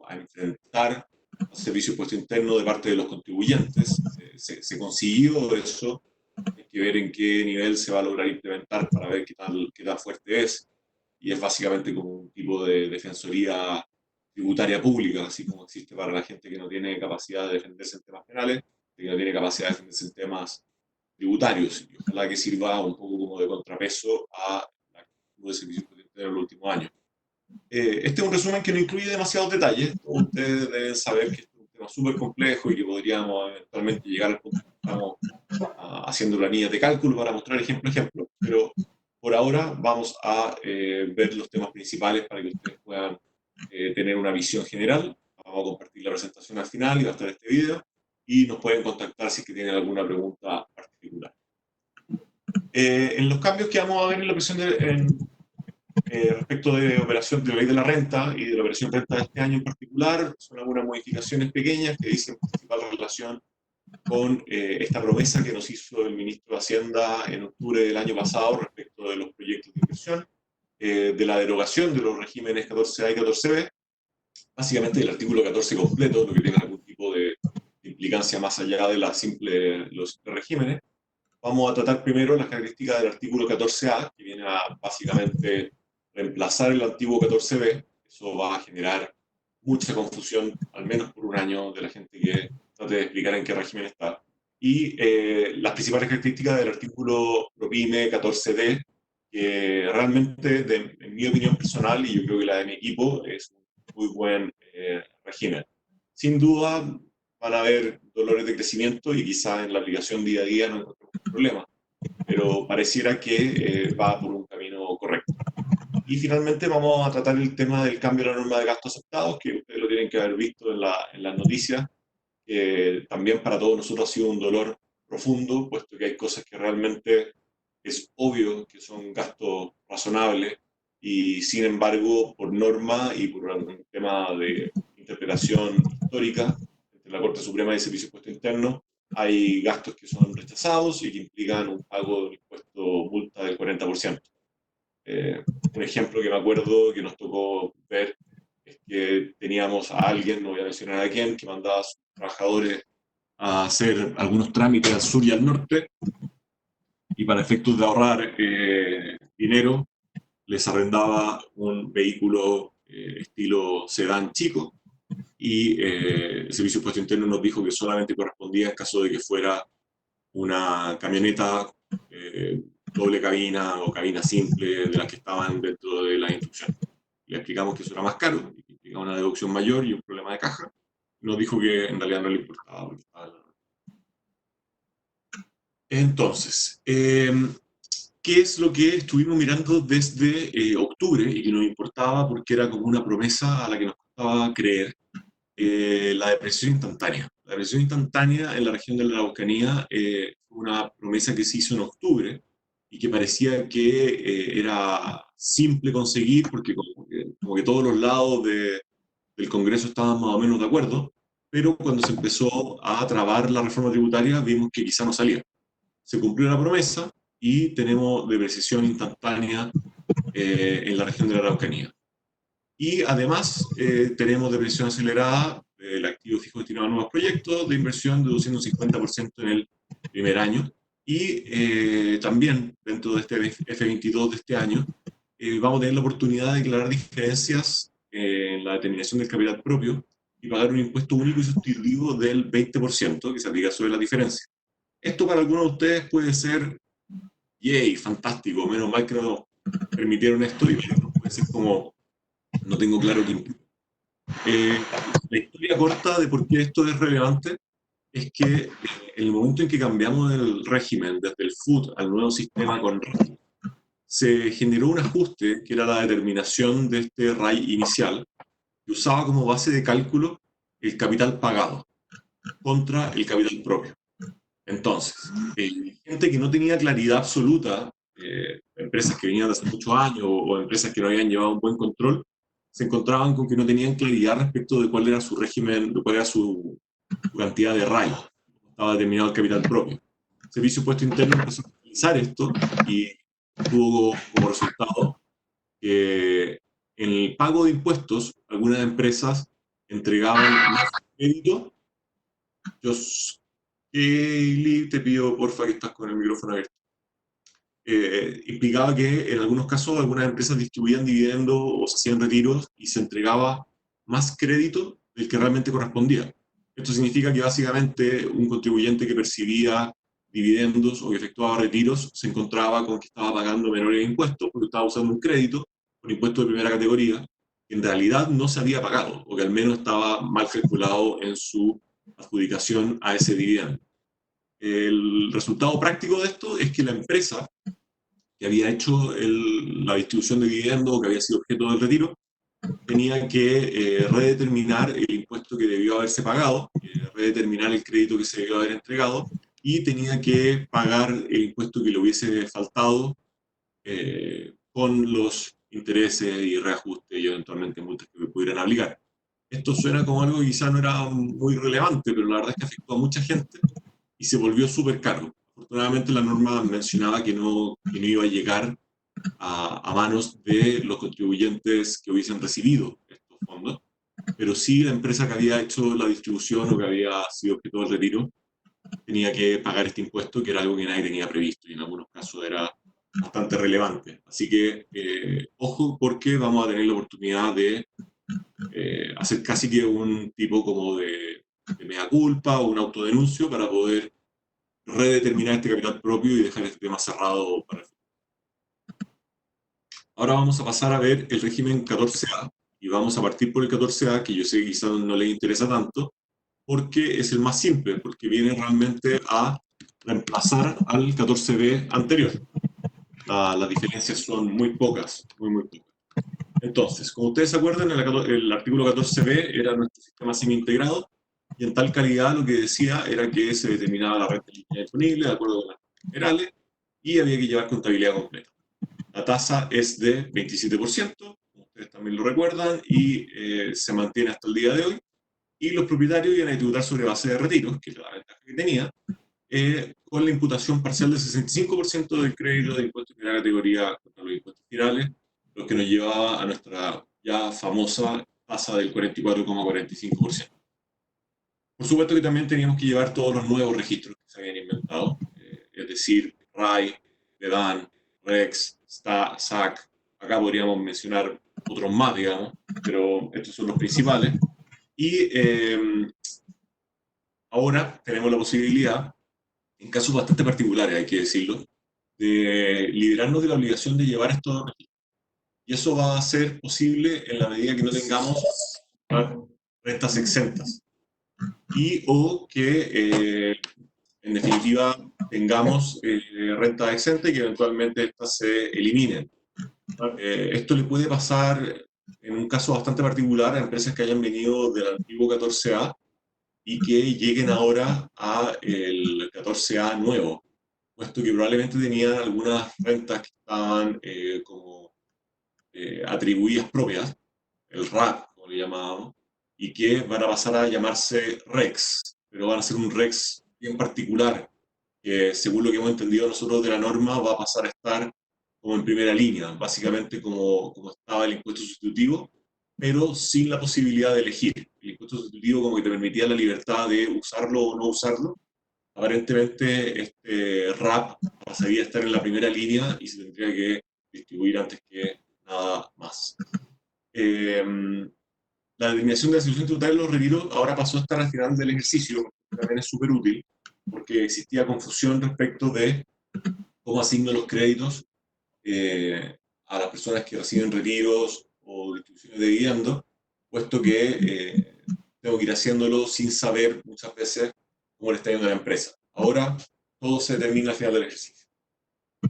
a enfrentar al servicio de impuesto interno de parte de los contribuyentes. Se consiguió eso. Hay que ver en qué nivel se va a lograr implementar para ver qué tan fuerte es. Y es básicamente como un tipo de defensoría tributaria pública, así como existe para la gente que no tiene capacidad de defenderse en temas penales, que no tiene capacidad de defenderse en temas tributarios, y ojalá que sirva un poco como de contrapeso a la actitud de servicios de los últimos años. Este es un resumen que no incluye demasiados detalles. Ustedes deben saber que este es un tema súper complejo y que podríamos eventualmente llegar al punto que estamos haciendo planillas de cálculo para mostrar ejemplo a ejemplo, pero por ahora vamos a ver los temas principales para que ustedes puedan tener una visión general. Vamos a compartir la presentación al final y va a estar este video, y nos pueden contactar si es que tienen alguna pregunta particular. En los cambios que vamos a ver en la presentación respecto de operación de la ley de la renta y de la operación renta de este año en particular, son algunas modificaciones pequeñas que dicen principal relación con esta promesa que nos hizo el ministro de Hacienda en octubre del año pasado respecto de los proyectos de inversión, de la derogación de los regímenes 14A y 14B, básicamente el artículo 14 completo, lo que tenga algún tipo de implicancia más allá de los simples regímenes. Vamos a tratar primero las características del artículo 14A, que viene a básicamente reemplazar el antiguo 14B. Eso va a generar mucha confusión, al menos por un año, de la gente que trate de explicar en qué régimen está. Y las principales características del artículo PROPYME 14D, que realmente, en mi opinión personal, y yo creo que la de mi equipo, es un muy buen régimen. Sin duda, van a haber dolores de crecimiento y quizá en la aplicación día a día no encontremos problemas, pero pareciera que va por un camino correcto. Y finalmente vamos a tratar el tema del cambio de la norma de gastos aceptados, que ustedes lo tienen que haber visto en las noticias, que también para todos nosotros ha sido un dolor profundo, puesto que hay cosas que realmente es obvio que son gastos razonables, y sin embargo, por norma y por un tema de interpretación histórica entre la Corte Suprema y el Servicio de Impuesto Interno, hay gastos que son rechazados y que implican un pago de un impuesto multa del 40%. Un ejemplo que me acuerdo que nos tocó ver es que teníamos a alguien, no voy a mencionar a quién, que mandaba a sus trabajadores a hacer algunos trámites al sur y al norte, y para efectos de ahorrar dinero, les arrendaba un vehículo estilo sedán chico, y el Servicio de Impuesto Interno nos dijo que solamente correspondía en caso de que fuera una camioneta doble cabina o cabina simple de las que estaban dentro de la instrucción. Le explicamos que eso era más caro, y que implicaba una deducción mayor y un problema de caja. Nos dijo que en realidad no le importaba porque estaba en la norma. Entonces, ¿qué es lo que estuvimos mirando desde octubre y que nos importaba porque era como una promesa a la que nos costaba creer? La depresión instantánea. La depresión instantánea en la región de la Araucanía fue una promesa que se hizo en octubre y que parecía que era simple conseguir porque como que todos los lados del Congreso estaban más o menos de acuerdo, pero cuando se empezó a trabar la reforma tributaria vimos que quizá no salía. se cumplió la promesa y tenemos depreciación instantánea en la región de la Araucanía. Y además tenemos depreciación acelerada del activo fijo destinado a nuevos proyectos de inversión, deduciendo un 50% en el primer año. Y también dentro de este F22 de este año, vamos a tener la oportunidad de declarar diferencias en la determinación del capital propio y pagar un impuesto único y sustitutivo del 20% que se aplica sobre la diferencia. Esto para algunos de ustedes puede ser, yay, fantástico, menos mal que no permitieron esto, y para otros puede ser como, no tengo claro qué implica. La historia corta de por qué esto es relevante es que en el momento en que cambiamos el régimen desde el FUT al nuevo sistema con RAI, se generó un ajuste que era la determinación de este RAI inicial, que usaba como base de cálculo el capital pagado contra el capital propio. Entonces, gente que no tenía claridad absoluta, empresas que venían de hace muchos años o empresas que no habían llevado un buen control, se encontraban con que no tenían claridad respecto de cuál era su régimen, de cuál era su cantidad de RAI, estaba determinado el capital propio. El Servicio de Impuesto Interno empezó a utilizar esto y tuvo como resultado que en el pago de impuestos algunas empresas entregaban más crédito. Kaylee, te pido porfa que estás con el micrófono abierto. Implicaba que en algunos casos algunas empresas distribuían dividendos o se hacían retiros y se entregaba más crédito del que realmente correspondía. Esto significa que básicamente un contribuyente que percibía dividendos o que efectuaba retiros se encontraba con que estaba pagando menores impuestos porque estaba usando un crédito, un impuesto de primera categoría, que en realidad no se había pagado o que al menos estaba mal calculado en su adjudicación a ese dividendo. El resultado práctico de esto es que la empresa que había hecho la distribución de dividendos, que había sido objeto del retiro, tenía que redeterminar el impuesto que debió haberse pagado, redeterminar el crédito que se debió haber entregado, y tenía que pagar el impuesto que le hubiese faltado con los intereses y reajustes y eventualmente multas que pudieran aplicar. Esto suena como algo que quizá no era muy relevante, pero la verdad es que afectó a mucha gente y se volvió súper caro. Afortunadamente la norma mencionaba que no iba a llegar a manos de los contribuyentes que hubiesen recibido estos fondos, pero sí la empresa que había hecho la distribución o que había sido objeto del retiro tenía que pagar este impuesto, que era algo que nadie tenía previsto y en algunos casos era bastante relevante. Así que ojo, porque vamos a tener la oportunidad de hacer casi que un tipo como de mea culpa o un autodenuncio para poder redeterminar este capital propio y dejar este tema cerrado para el futuro. Ahora vamos a pasar a ver el régimen 14A y vamos a partir por el 14A, que yo sé que quizás no les interesa tanto, porque es el más simple, porque viene realmente a reemplazar al 14B anterior. Las diferencias son muy pocas, muy pocas. Entonces, como ustedes se acuerdan, el artículo 14B era nuestro sistema semi-integrado, y en tal calidad lo que decía era que se determinaba la renta líquida disponible de acuerdo con las generales y había que llevar contabilidad completa. La tasa es de 27%, como ustedes también lo recuerdan, y se mantiene hasta el día de hoy. Y los propietarios iban a tributar sobre base de retiros, que es la ventaja que tenía, con la imputación parcial del 65% del crédito de impuestos de primera categoría contra los impuestos finales, lo que nos llevaba a nuestra ya famosa tasa del 44,45%. Por supuesto que también teníamos que llevar todos los nuevos registros que se habían inventado, es decir, RAI, DEDAN, REX, SAC. Acá podríamos mencionar otros más, digamos, pero estos son los principales. Y ahora tenemos la posibilidad, en casos bastante particulares, hay que decirlo, de liberarnos de la obligación de llevar estos registros. Y eso va a ser posible en la medida que no tengamos rentas exentas. Y o que, en definitiva, tengamos rentas exentas y que eventualmente estas se eliminen. Esto le puede pasar, en un caso bastante particular, a empresas que hayan venido del antiguo 14A y que lleguen ahora a el 14A nuevo, puesto que probablemente tenían algunas rentas que estaban como atribuidas propias, el RAP, como le llamábamos, y que van a pasar a llamarse REX, pero van a ser un REX bien particular, que según lo que hemos entendido nosotros de la norma va a pasar a estar como en primera línea, básicamente como estaba el impuesto sustitutivo, pero sin la posibilidad de elegir. El impuesto sustitutivo como que te permitía la libertad de usarlo o no usarlo. Aparentemente este RAP pasaría a estar en la primera línea y se tendría que distribuir antes que nada más. La eliminación de la situación tributaria de los retiros ahora pasó a estar al final del ejercicio, que también es súper útil, porque existía confusión respecto de cómo asigno los créditos a las personas que reciben retiros o distribuciones de dividendos, puesto que tengo que ir haciéndolo sin saber muchas veces cómo le está yendo a la empresa. Ahora todo se determina al final del ejercicio.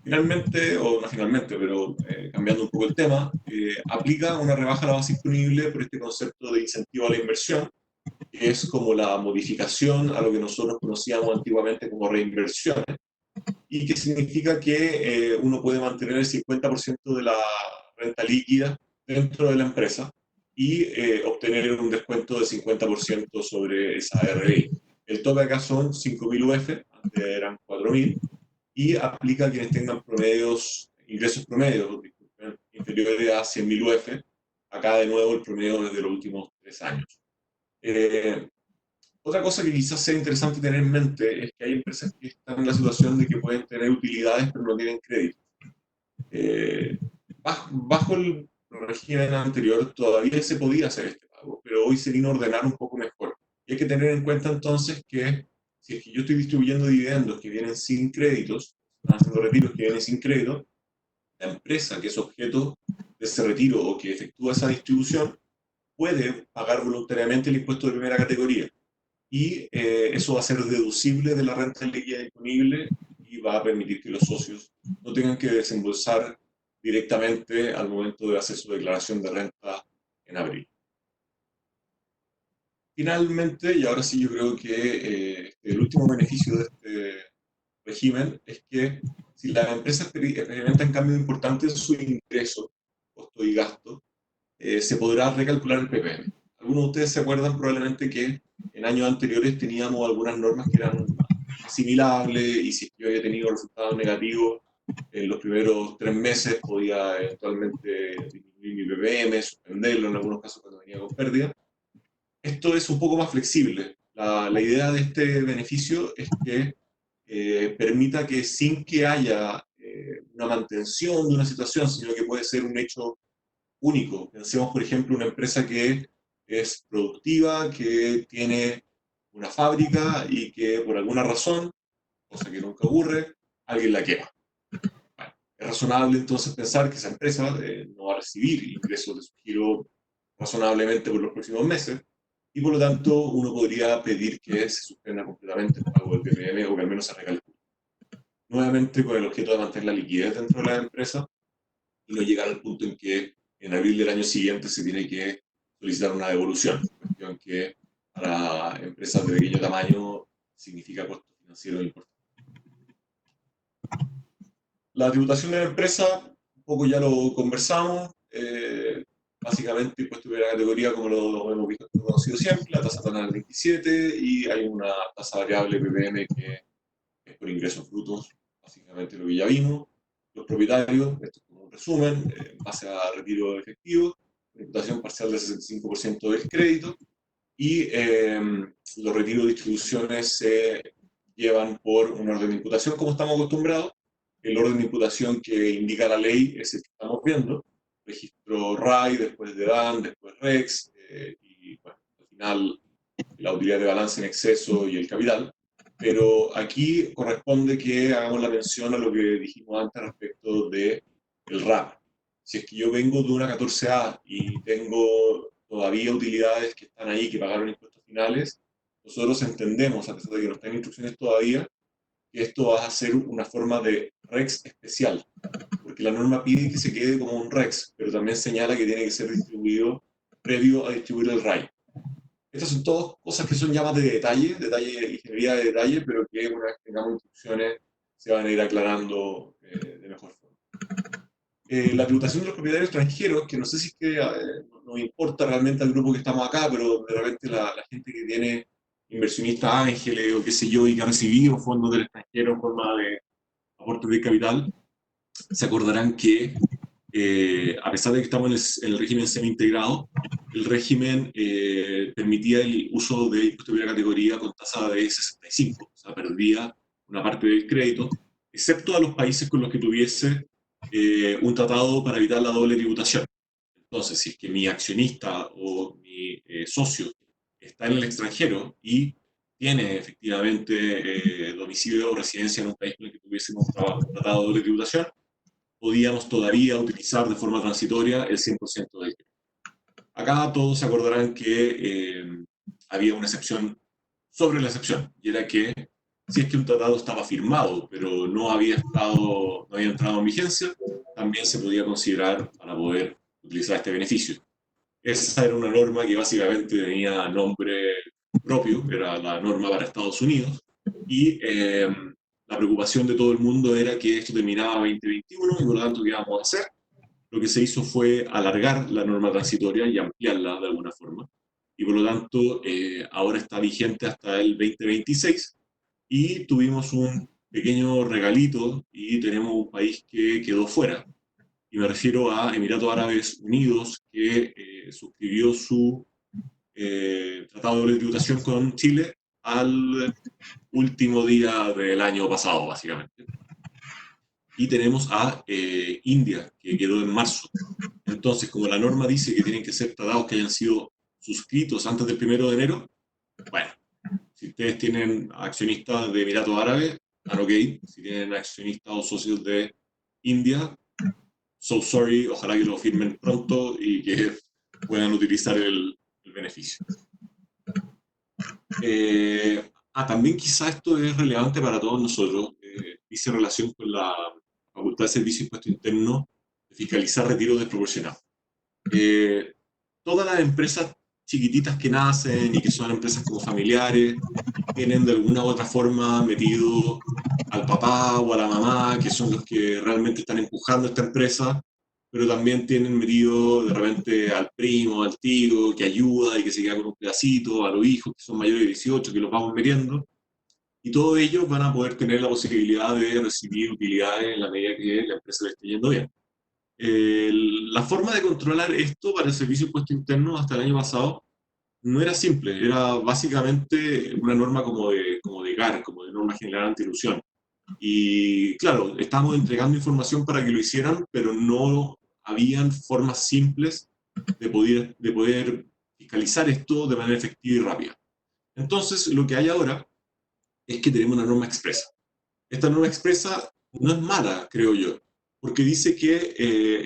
Finalmente, o no finalmente, pero cambiando un poco el tema, aplica una rebaja a la base disponible por este concepto de incentivo a la inversión, que es como la modificación a lo que nosotros conocíamos antiguamente como reinversiones, y que significa que uno puede mantener el 50% de la renta líquida dentro de la empresa y obtener un descuento del 50% sobre esa RI. El tope acá son 5.000 UF, antes eran 4.000, y aplica a quienes tengan ingresos promedios, disculpen, inferiores a 100.000 UF. Acá de nuevo el promedio desde los últimos 3 años. Otra cosa que quizás sea interesante tener en mente es que hay empresas que están en la situación de que pueden tener utilidades pero no tienen crédito. Bajo el régimen anterior todavía se podía hacer este pago, pero hoy se vino a ordenar un poco mejor. Y hay que tener en cuenta entonces que si es que yo estoy distribuyendo dividendos que vienen sin créditos, están haciendo retiros que vienen sin crédito, la empresa que es objeto de ese retiro o que efectúa esa distribución puede pagar voluntariamente el impuesto de primera categoría. Y eso va a ser deducible de la renta líquida disponible y va a permitir que los socios no tengan que desembolsar directamente al momento de hacer su declaración de renta en abril. Finalmente, y ahora sí yo creo que el último beneficio de este régimen es que si la empresa experimenta un cambio importante en su ingreso, costo y gasto, se podrá recalcular el PPM. Algunos de ustedes se acuerdan probablemente que en años anteriores teníamos algunas normas que eran asimilables y si yo había tenido resultados negativos en los primeros 3 meses podía eventualmente disminuir mi PPM, suspenderlo en algunos casos cuando venía con pérdida. Esto es un poco más flexible. La idea de este beneficio es que permita que sin que haya una mantención de una situación, sino que puede ser un hecho único. Pensemos, por ejemplo, una empresa que es productiva, que tiene una fábrica y que por alguna razón, cosa que nunca ocurre, alguien la quema. Bueno, es razonable entonces pensar que esa empresa no va a recibir ingresos de su giro razonablemente por los próximos meses y por lo tanto uno podría pedir que se suspenda completamente el pago del PPM o que al menos se recalcule. Nuevamente con el objeto de mantener la liquidez dentro de la empresa y no llegar al punto en que en abril del año siguiente se tiene que solicitar una devolución, cuestión que para empresas de pequeño tamaño significa costo financiero importante. La tributación de la empresa, un poco ya lo conversamos, básicamente impuesto de primera categoría como lo hemos visto, conocido siempre, la tasa tonal del 27 y hay una tasa variable PPM que es por ingresos brutos, básicamente lo que ya vimos. Los propietarios, esto es como un resumen, en base a retiro efectivo, imputación parcial del 65% del crédito y los retiros de distribuciones se llevan por un orden de imputación como estamos acostumbrados. El orden de imputación que indica la ley es el que estamos viendo, registro RAI, después de DAN, después REX, y bueno, al final la utilidad de balance en exceso y el capital. Pero aquí corresponde que hagamos la mención a lo que dijimos antes respecto del RAP. Si es que yo vengo de una 14A y tengo todavía utilidades que están ahí, que pagaron impuestos finales, nosotros entendemos, a pesar de que no están en instrucciones todavía, que esto va a ser una forma de REX especial, porque la norma pide que se quede como un REX, pero también señala que tiene que ser distribuido previo a distribuir el RAI. Estas son todas cosas que son ya más de detalle, ingeniería de detalle, pero que una vez que tengamos instrucciones se van a ir aclarando de mejor forma. La tributación de los propietarios extranjeros, que no sé si es que nos importa realmente al grupo que estamos acá, pero de repente la gente que tiene inversionistas ángeles o qué sé yo, y que ha recibido fondos del extranjero en forma de aportes de capital, se acordarán que a pesar de que estamos en el régimen semi-integrado, el régimen permitía el uso de impuesto de primera categoría con tasa de 65, o sea, perdía una parte del crédito, excepto a los países con los que tuviese un tratado para evitar la doble tributación. Entonces, si es que mi accionista o mi socio está en el extranjero y tiene efectivamente domicilio o residencia en un país con el que tuviésemos un tratado de doble tributación, podíamos todavía utilizar de forma transitoria el 100% del crédito. Acá todos se acordarán que había una excepción sobre la excepción, y era que si es que un tratado estaba firmado, pero no había entrado en vigencia, también se podía considerar para poder utilizar este beneficio. Esa era una norma que básicamente tenía nombre propio, era la norma para Estados Unidos, y la preocupación de todo el mundo era que esto terminaba en 2021 y por lo tanto, ¿qué íbamos a hacer? Lo que se hizo fue alargar la norma transitoria y ampliarla de alguna forma, y por lo tanto ahora está vigente hasta el 2026, y tuvimos un pequeño regalito y tenemos un país que quedó fuera, y me refiero a Emiratos Árabes Unidos, que suscribió su tratado de doble tributación con Chile al último día del año pasado, básicamente. Y tenemos a India, que quedó en marzo. Entonces, como la norma dice que tienen que ser tratados que hayan sido suscritos antes del 1 de enero, bueno, si ustedes tienen accionistas de Emiratos Árabes, están ok. Si tienen accionistas o socios de India, so sorry, ojalá que lo firmen pronto y que puedan utilizar el beneficio. También quizá esto es relevante para todos nosotros, dice relación con la Facultad de Servicio de Impuesto Interno de fiscalizar retiros desproporcionados. Todas las empresas chiquititas que nacen y que son empresas como familiares, tienen de alguna u otra forma metido al papá o a la mamá, que son los que realmente están empujando esta empresa, pero también tienen metido de repente al primo, al tío, que ayuda y que se queda con un pedacito, a los hijos que son mayores de 18, que los vamos metiendo, y todos ellos van a poder tener la posibilidad de recibir utilidades en la medida que la empresa le esté yendo bien. La forma de controlar esto para el Servicio de Impuesto Interno hasta el año pasado no era simple, era básicamente una norma como de GAR, como de norma general anti-elusión. Y claro, estábamos entregando información para que lo hicieran, pero no habían formas simples de poder fiscalizar esto de manera efectiva y rápida. Entonces, lo que hay ahora es que tenemos una norma expresa. Esta norma expresa no es mala, creo yo, porque dice que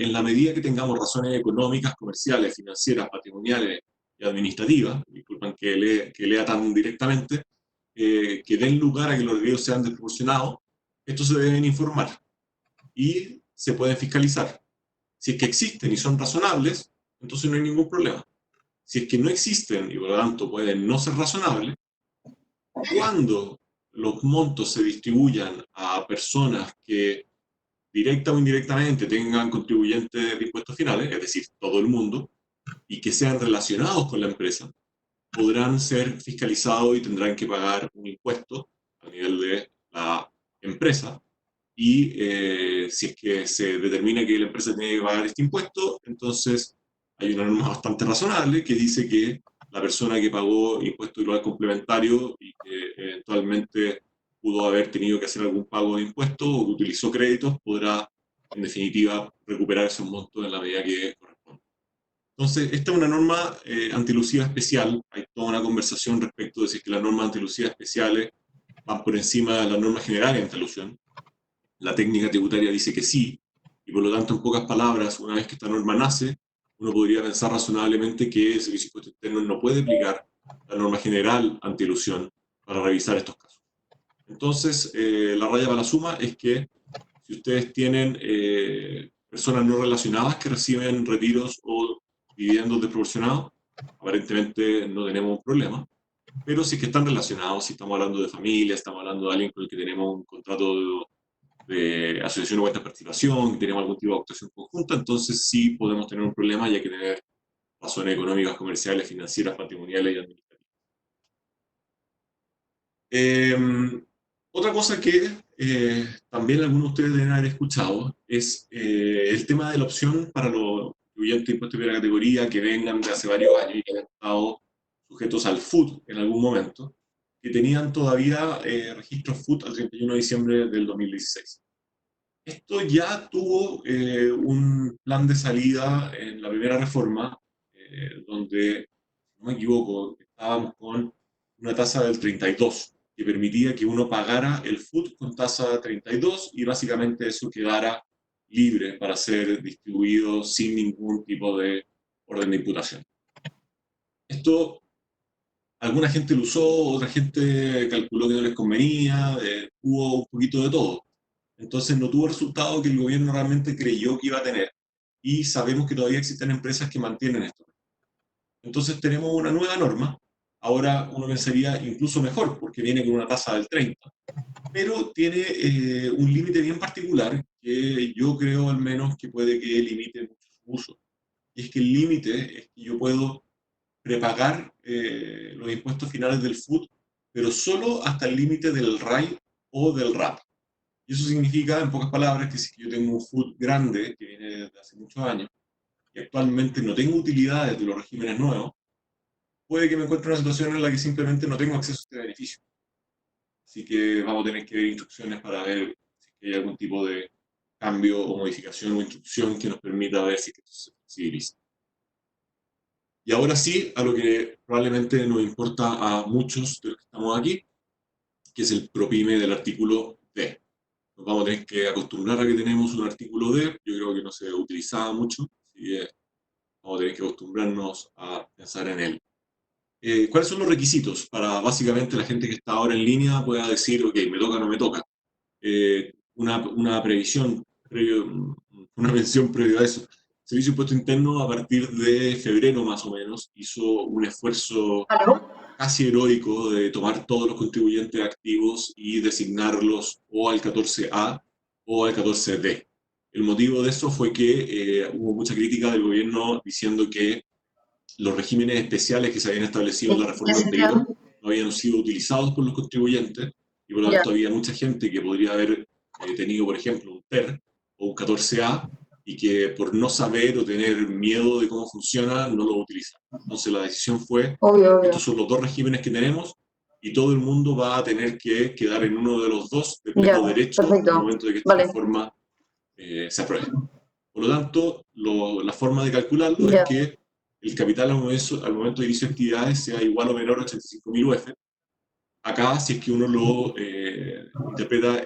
en la medida que tengamos razones económicas, comerciales, financieras, patrimoniales y administrativas, disculpen que lea tan directamente, que den lugar a que los desvíos sean desproporcionados, estos se deben informar y se pueden fiscalizar. Si es que existen y son razonables, entonces no hay ningún problema. Si es que no existen y por lo tanto pueden no ser razonables, cuando los montos se distribuyan a personas que directa o indirectamente tengan contribuyentes de impuestos finales, es decir, todo el mundo, y que sean relacionados con la empresa, podrán ser fiscalizados y tendrán que pagar un impuesto a nivel de la empresa. Y si es que se determina que la empresa tiene que pagar este impuesto, entonces hay una norma bastante razonable que dice que la persona que pagó impuesto global complementario y que eventualmente pudo haber tenido que hacer algún pago de impuestos o que utilizó créditos, podrá, en definitiva, recuperar esos montos en la medida que corresponde. Entonces, esta es una norma antielusiva especial. Hay toda una conversación respecto de si es que las normas antielusivas especiales van por encima de las normas generales de antielusión. La técnica tributaria dice que sí, y por lo tanto, en pocas palabras, una vez que esta norma nace, uno podría pensar razonablemente que el Servicio de Impuestos Internos no puede aplicar la norma general antielusión para revisar estos casos. Entonces, la raya para la suma es que si ustedes tienen personas no relacionadas que reciben retiros o dividendos desproporcionados, aparentemente no tenemos un problema. Pero si es que están relacionados, si estamos hablando de familia, estamos hablando de alguien con el que tenemos un contrato de asociación o cuenta de participación, que tenemos algún tipo de actuación conjunta, entonces sí podemos tener un problema y hay que tener razones económicas, comerciales, financieras, patrimoniales y administrativas. Otra cosa que también algunos de ustedes deben haber escuchado es el tema de la opción para los contribuyentes de impuestos de primera categoría que vengan de hace varios años y que han estado sujetos al FUT en algún momento, que tenían todavía registros FUT al 31 de diciembre del 2016. Esto ya tuvo un plan de salida en la primera reforma, donde, si no me equivoco, estábamos con una tasa del 32, que permitía que uno pagara el FUT con tasa 32 y básicamente eso quedara libre para ser distribuido sin ningún tipo de orden de imputación. Esto, alguna gente lo usó, otra gente calculó que no les convenía, hubo un poquito de todo. Entonces no tuvo el resultado que el gobierno realmente creyó que iba a tener. Y sabemos que todavía existen empresas que mantienen esto. Entonces tenemos una nueva norma. Ahora uno pensaría incluso mejor, porque viene con una tasa del 30. Pero tiene un límite bien particular que yo creo al menos que puede que limite mucho su uso. Y es que el límite es que yo puedo prepagar los impuestos finales del FUT, pero solo hasta el límite del RAI o del RAP. Y eso significa, en pocas palabras, que si yo tengo un FUT grande, que viene desde hace muchos años, y actualmente no tengo utilidades de los regímenes nuevos, puede que me encuentre en una situación en la que simplemente no tengo acceso a este beneficio. Así que vamos a tener que ver instrucciones para ver si hay algún tipo de cambio o modificación o instrucción que nos permita ver si esto se flexibiliza. Y ahora sí, a lo que probablemente nos importa a muchos de los que estamos aquí, que es el PROPYME del artículo D. Nos vamos a tener que acostumbrar a que tenemos un artículo D, yo creo que no se utilizaba mucho, así que vamos a tener que acostumbrarnos a pensar en él. ¿Cuáles son los requisitos para básicamente la gente que está ahora en línea pueda decir, ok, me toca o no me toca? Una previsión, una mención previa a eso. El Servicio de Impuesto Interno, a partir de febrero más o menos, hizo un esfuerzo casi heroico de tomar todos los contribuyentes activos y designarlos o al 14A o al 14D. El motivo de eso fue que hubo mucha crítica del gobierno diciendo que los regímenes especiales que se habían establecido en la reforma anterior no habían sido utilizados por los contribuyentes y por lo tanto había mucha gente que podría haber tenido, por ejemplo, un TER o un 14A y que por no saber o tener miedo de cómo funciona no lo utilizan. Entonces la decisión fue, estos son los dos regímenes que tenemos y todo el mundo va a tener que quedar en uno de los dos de pleno derecho en el momento de que esta reforma se apruebe. Por lo tanto, la forma de calcularlo es que el capital al momento de inicio de actividades sea igual o menor a 85.000 UF. Acá, si es que uno lo interpreta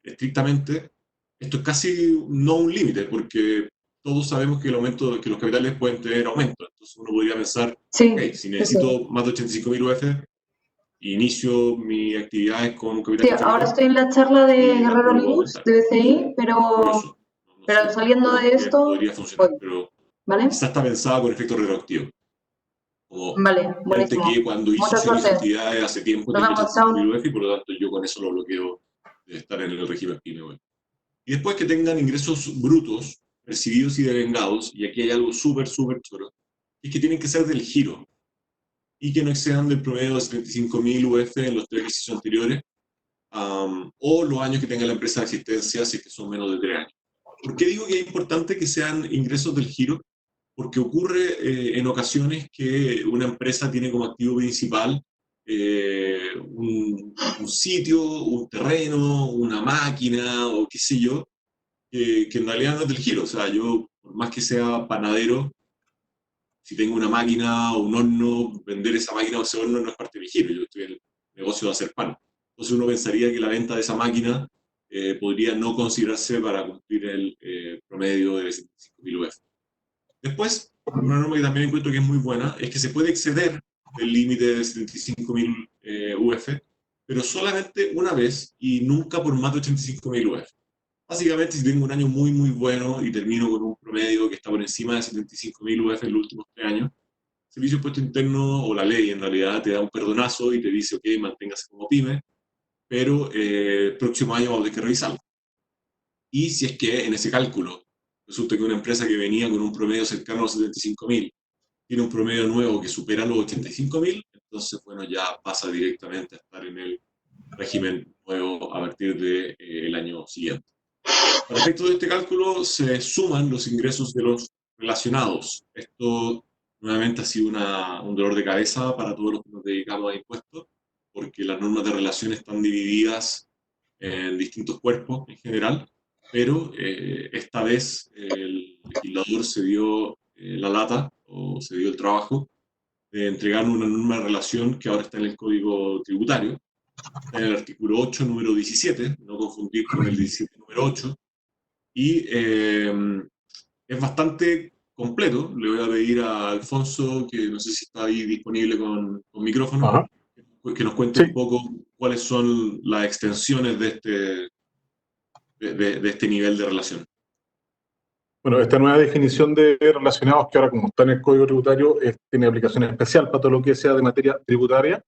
estrictamente, esto es casi no un límite, porque todos sabemos que que los capitales pueden tener aumento. Entonces uno podría pensar, okay, si necesito más de 85.000 UF, inicio mi actividades con un capital. Sí, ahora estoy en la charla de Guerrero Libus, de BCI, pero saliendo de esto, podría funcionar, pero quizás está pensada con efecto retroactivo. Como gente que cuando hizo mis actividades hace tiempo tenía 85.000 UF y por lo tanto yo con eso lo bloqueo de estar en el régimen PYME. Y después que tengan ingresos brutos, percibidos y devengados, y aquí hay algo súper choro, es que tienen que ser del giro y que no excedan del promedio de 75.000 UF en los 3 ejercicios anteriores, o los años que tenga la empresa de existencia, si es que son menos de 3 años. ¿Por qué digo que es importante que sean ingresos del giro? Porque ocurre en ocasiones que una empresa tiene como activo principal un sitio, un terreno, una máquina o qué sé yo, que en realidad no es del giro. O sea, yo, por más que sea panadero, si tengo una máquina o un horno, vender esa máquina o ese horno no es parte de mi giro. Yo estoy en el negocio de hacer pan. Entonces uno pensaría que la venta de esa máquina podría no considerarse para cumplir el promedio de 75.000 UF. Después, una norma que también encuentro que es muy buena es que se puede exceder el límite de 75.000 UF, pero solamente una vez y nunca por más de 85.000 UF. Básicamente, si tengo un año muy bueno y termino con un promedio que está por encima de 75.000 UF en los últimos 3 años, el Servicio de Impuesto Interno, o la ley en realidad, te da un perdonazo y te dice, ok, manténgase como pyme, pero el próximo año vamos a tener que revisarlo. Y si es que en ese cálculo resulta que una empresa que venía con un promedio cercano a los 75.000 tiene un promedio nuevo que supera los 85.000, entonces, bueno, ya pasa directamente a estar en el régimen nuevo a partir del año siguiente. Para efectos de este cálculo se suman los ingresos de los relacionados. Esto nuevamente ha sido un dolor de cabeza para todos los que nos dedicamos a impuestos, porque las normas de relación están divididas en distintos cuerpos en general, pero esta vez el legislador se dio la lata o se dio el trabajo de entregar una norma de relación que ahora está en el Código Tributario, está en el artículo 8, número 17, no confundir con el 17, número 8, y es bastante completo. Le voy a pedir a Alfonso, que no sé si está ahí disponible con micrófono, Ajá. que nos cuente Sí. un poco cuáles son las extensiones de este nivel de relación. Bueno, esta nueva definición de relacionados, que ahora como está en el Código Tributario, tiene aplicación especial para todo lo que sea de materia tributaria,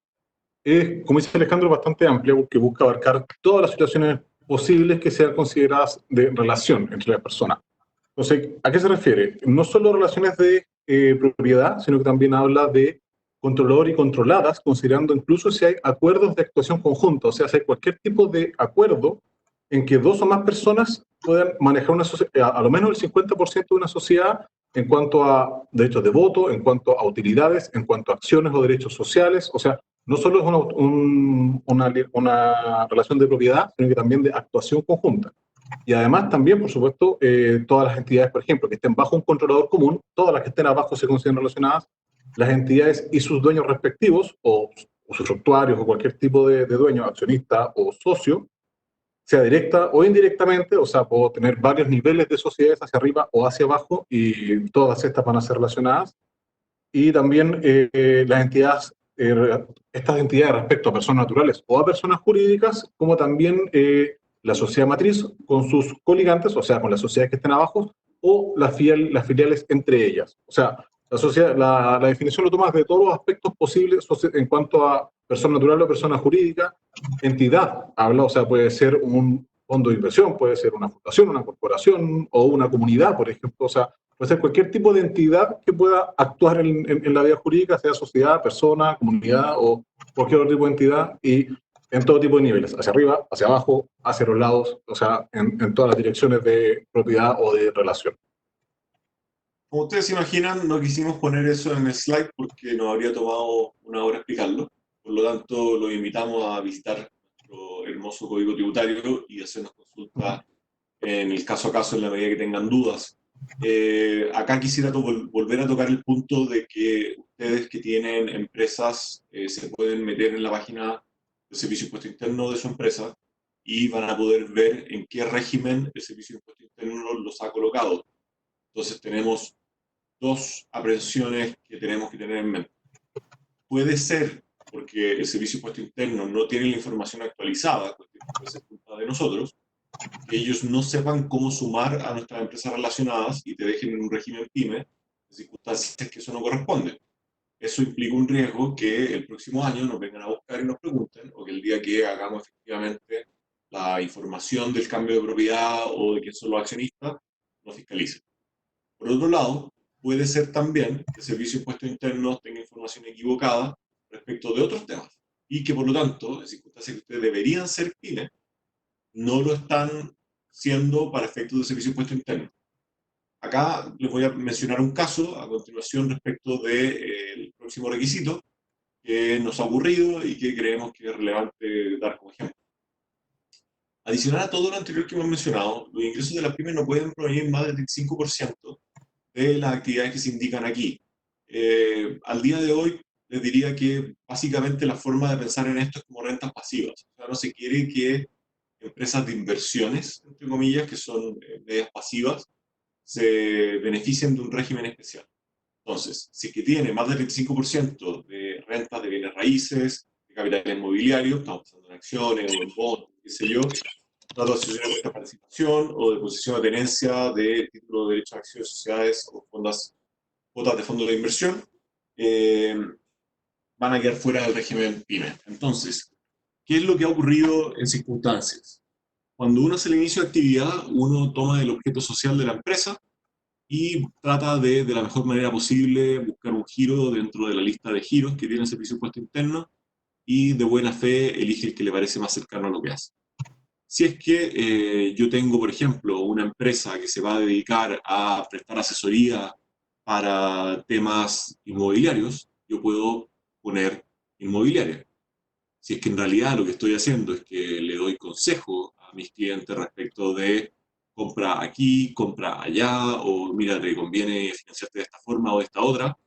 es, como dice Alejandro, bastante amplia porque busca abarcar todas las situaciones posibles que sean consideradas de relación entre las personas. Entonces, ¿a qué se refiere? No solo relaciones de propiedad, sino que también habla de controlador y controladas, considerando incluso si hay acuerdos de actuación conjunta, o sea, si hay cualquier tipo de acuerdo en que dos o más personas puedan manejar una a lo menos el 50% de una sociedad en cuanto a derechos de voto, en cuanto a utilidades, en cuanto a acciones o derechos sociales. O sea, no solo es una relación de propiedad, sino que también de actuación conjunta. Y además también, por supuesto, todas las entidades, por ejemplo, que estén bajo un controlador común, todas las que estén abajo se consideran relacionadas, las entidades y sus dueños respectivos, o usufructuarios, o cualquier tipo de dueño, accionista o socio, sea directa o indirectamente. O sea, puedo tener varios niveles de sociedades hacia arriba o hacia abajo, y todas estas van a ser relacionadas. Y también las entidades, estas entidades respecto a personas naturales o a personas jurídicas, como también la sociedad matriz con sus coligantes, o sea, con las sociedades que estén abajo, o las filiales entre ellas. O sea, la definición lo tomas de todos los aspectos posibles en cuanto a persona natural o persona jurídica. Entidad, habla, o sea, puede ser un fondo de inversión, puede ser una fundación, una corporación o una comunidad, por ejemplo. O sea, puede ser cualquier tipo de entidad que pueda actuar en la vida jurídica, sea sociedad, persona, comunidad o cualquier otro tipo de entidad, y en todo tipo de niveles, hacia arriba, hacia abajo, hacia los lados, o sea, en todas las direcciones de propiedad o de relación. Como ustedes se imaginan, no quisimos poner eso en el slide porque nos habría tomado una hora explicarlo. Por lo tanto, los invitamos a visitar nuestro hermoso código tributario y hacernos consultas en el caso a caso en la medida que tengan dudas. Acá quisiera volver a tocar el punto de que ustedes que tienen empresas se pueden meter en la página del Servicio de Impuesto Interno de su empresa y van a poder ver en qué régimen el Servicio de Impuesto Interno los ha colocado. Entonces tenemos dos aprehensiones que tenemos que tener en mente. Puede ser porque el Servicio de Impuesto Interno no tiene la información actualizada, porque puede ser culpa de nosotros, que ellos no sepan cómo sumar a nuestras empresas relacionadas y te dejen en un régimen PYME, en circunstancias que eso no corresponde. Eso implica un riesgo que el próximo año nos vengan a buscar y nos pregunten, o que el día que hagamos efectivamente la información del cambio de propiedad o de quién son los accionistas, nos fiscalicen. Por otro lado, puede ser también que el Servicio de Impuestos Internos tenga información equivocada respecto de otros temas y que por lo tanto, en circunstancias que ustedes deberían ser PYME, no lo están siendo para efectos de Servicio de Impuestos Internos. Acá les voy a mencionar un caso a continuación respecto del próximo requisito que nos ha ocurrido y que creemos que es relevante dar como ejemplo. Adicional a todo lo anterior que hemos mencionado, los ingresos de las pymes no pueden provenir más del 5% de las actividades que se indican aquí. Al día de hoy, les diría que básicamente la forma de pensar en esto es como rentas pasivas. O sea, no se quiere que empresas de inversiones, entre comillas, que son medias pasivas, se beneficien de un régimen especial. Entonces, si es que tiene más del 25% de rentas de bienes raíces, de capitales mobiliarios, estamos pensando en acciones o en bonos, qué sé yo, datos de asociaciones de participación o de posesión de tenencia de títulos de derecho a acciones, sociedades o cuotas de fondos de inversión, van a quedar fuera del régimen PYME. Entonces, ¿qué es lo que ha ocurrido en circunstancias? Cuando uno hace el inicio de actividad, uno toma el objeto social de la empresa y trata de la mejor manera posible, buscar un giro dentro de la lista de giros que tiene el Servicio de Impuesto Interno y de buena fe elige el que le parece más cercano a lo que hace. Si es que yo tengo, por ejemplo, una empresa que se va a dedicar a prestar asesoría para temas inmobiliarios, yo puedo poner inmobiliaria. Si es que en realidad lo que estoy haciendo es que le doy consejo a mis clientes respecto de compra aquí, compra allá, o mira, te conviene financiarte de esta forma o de esta otra,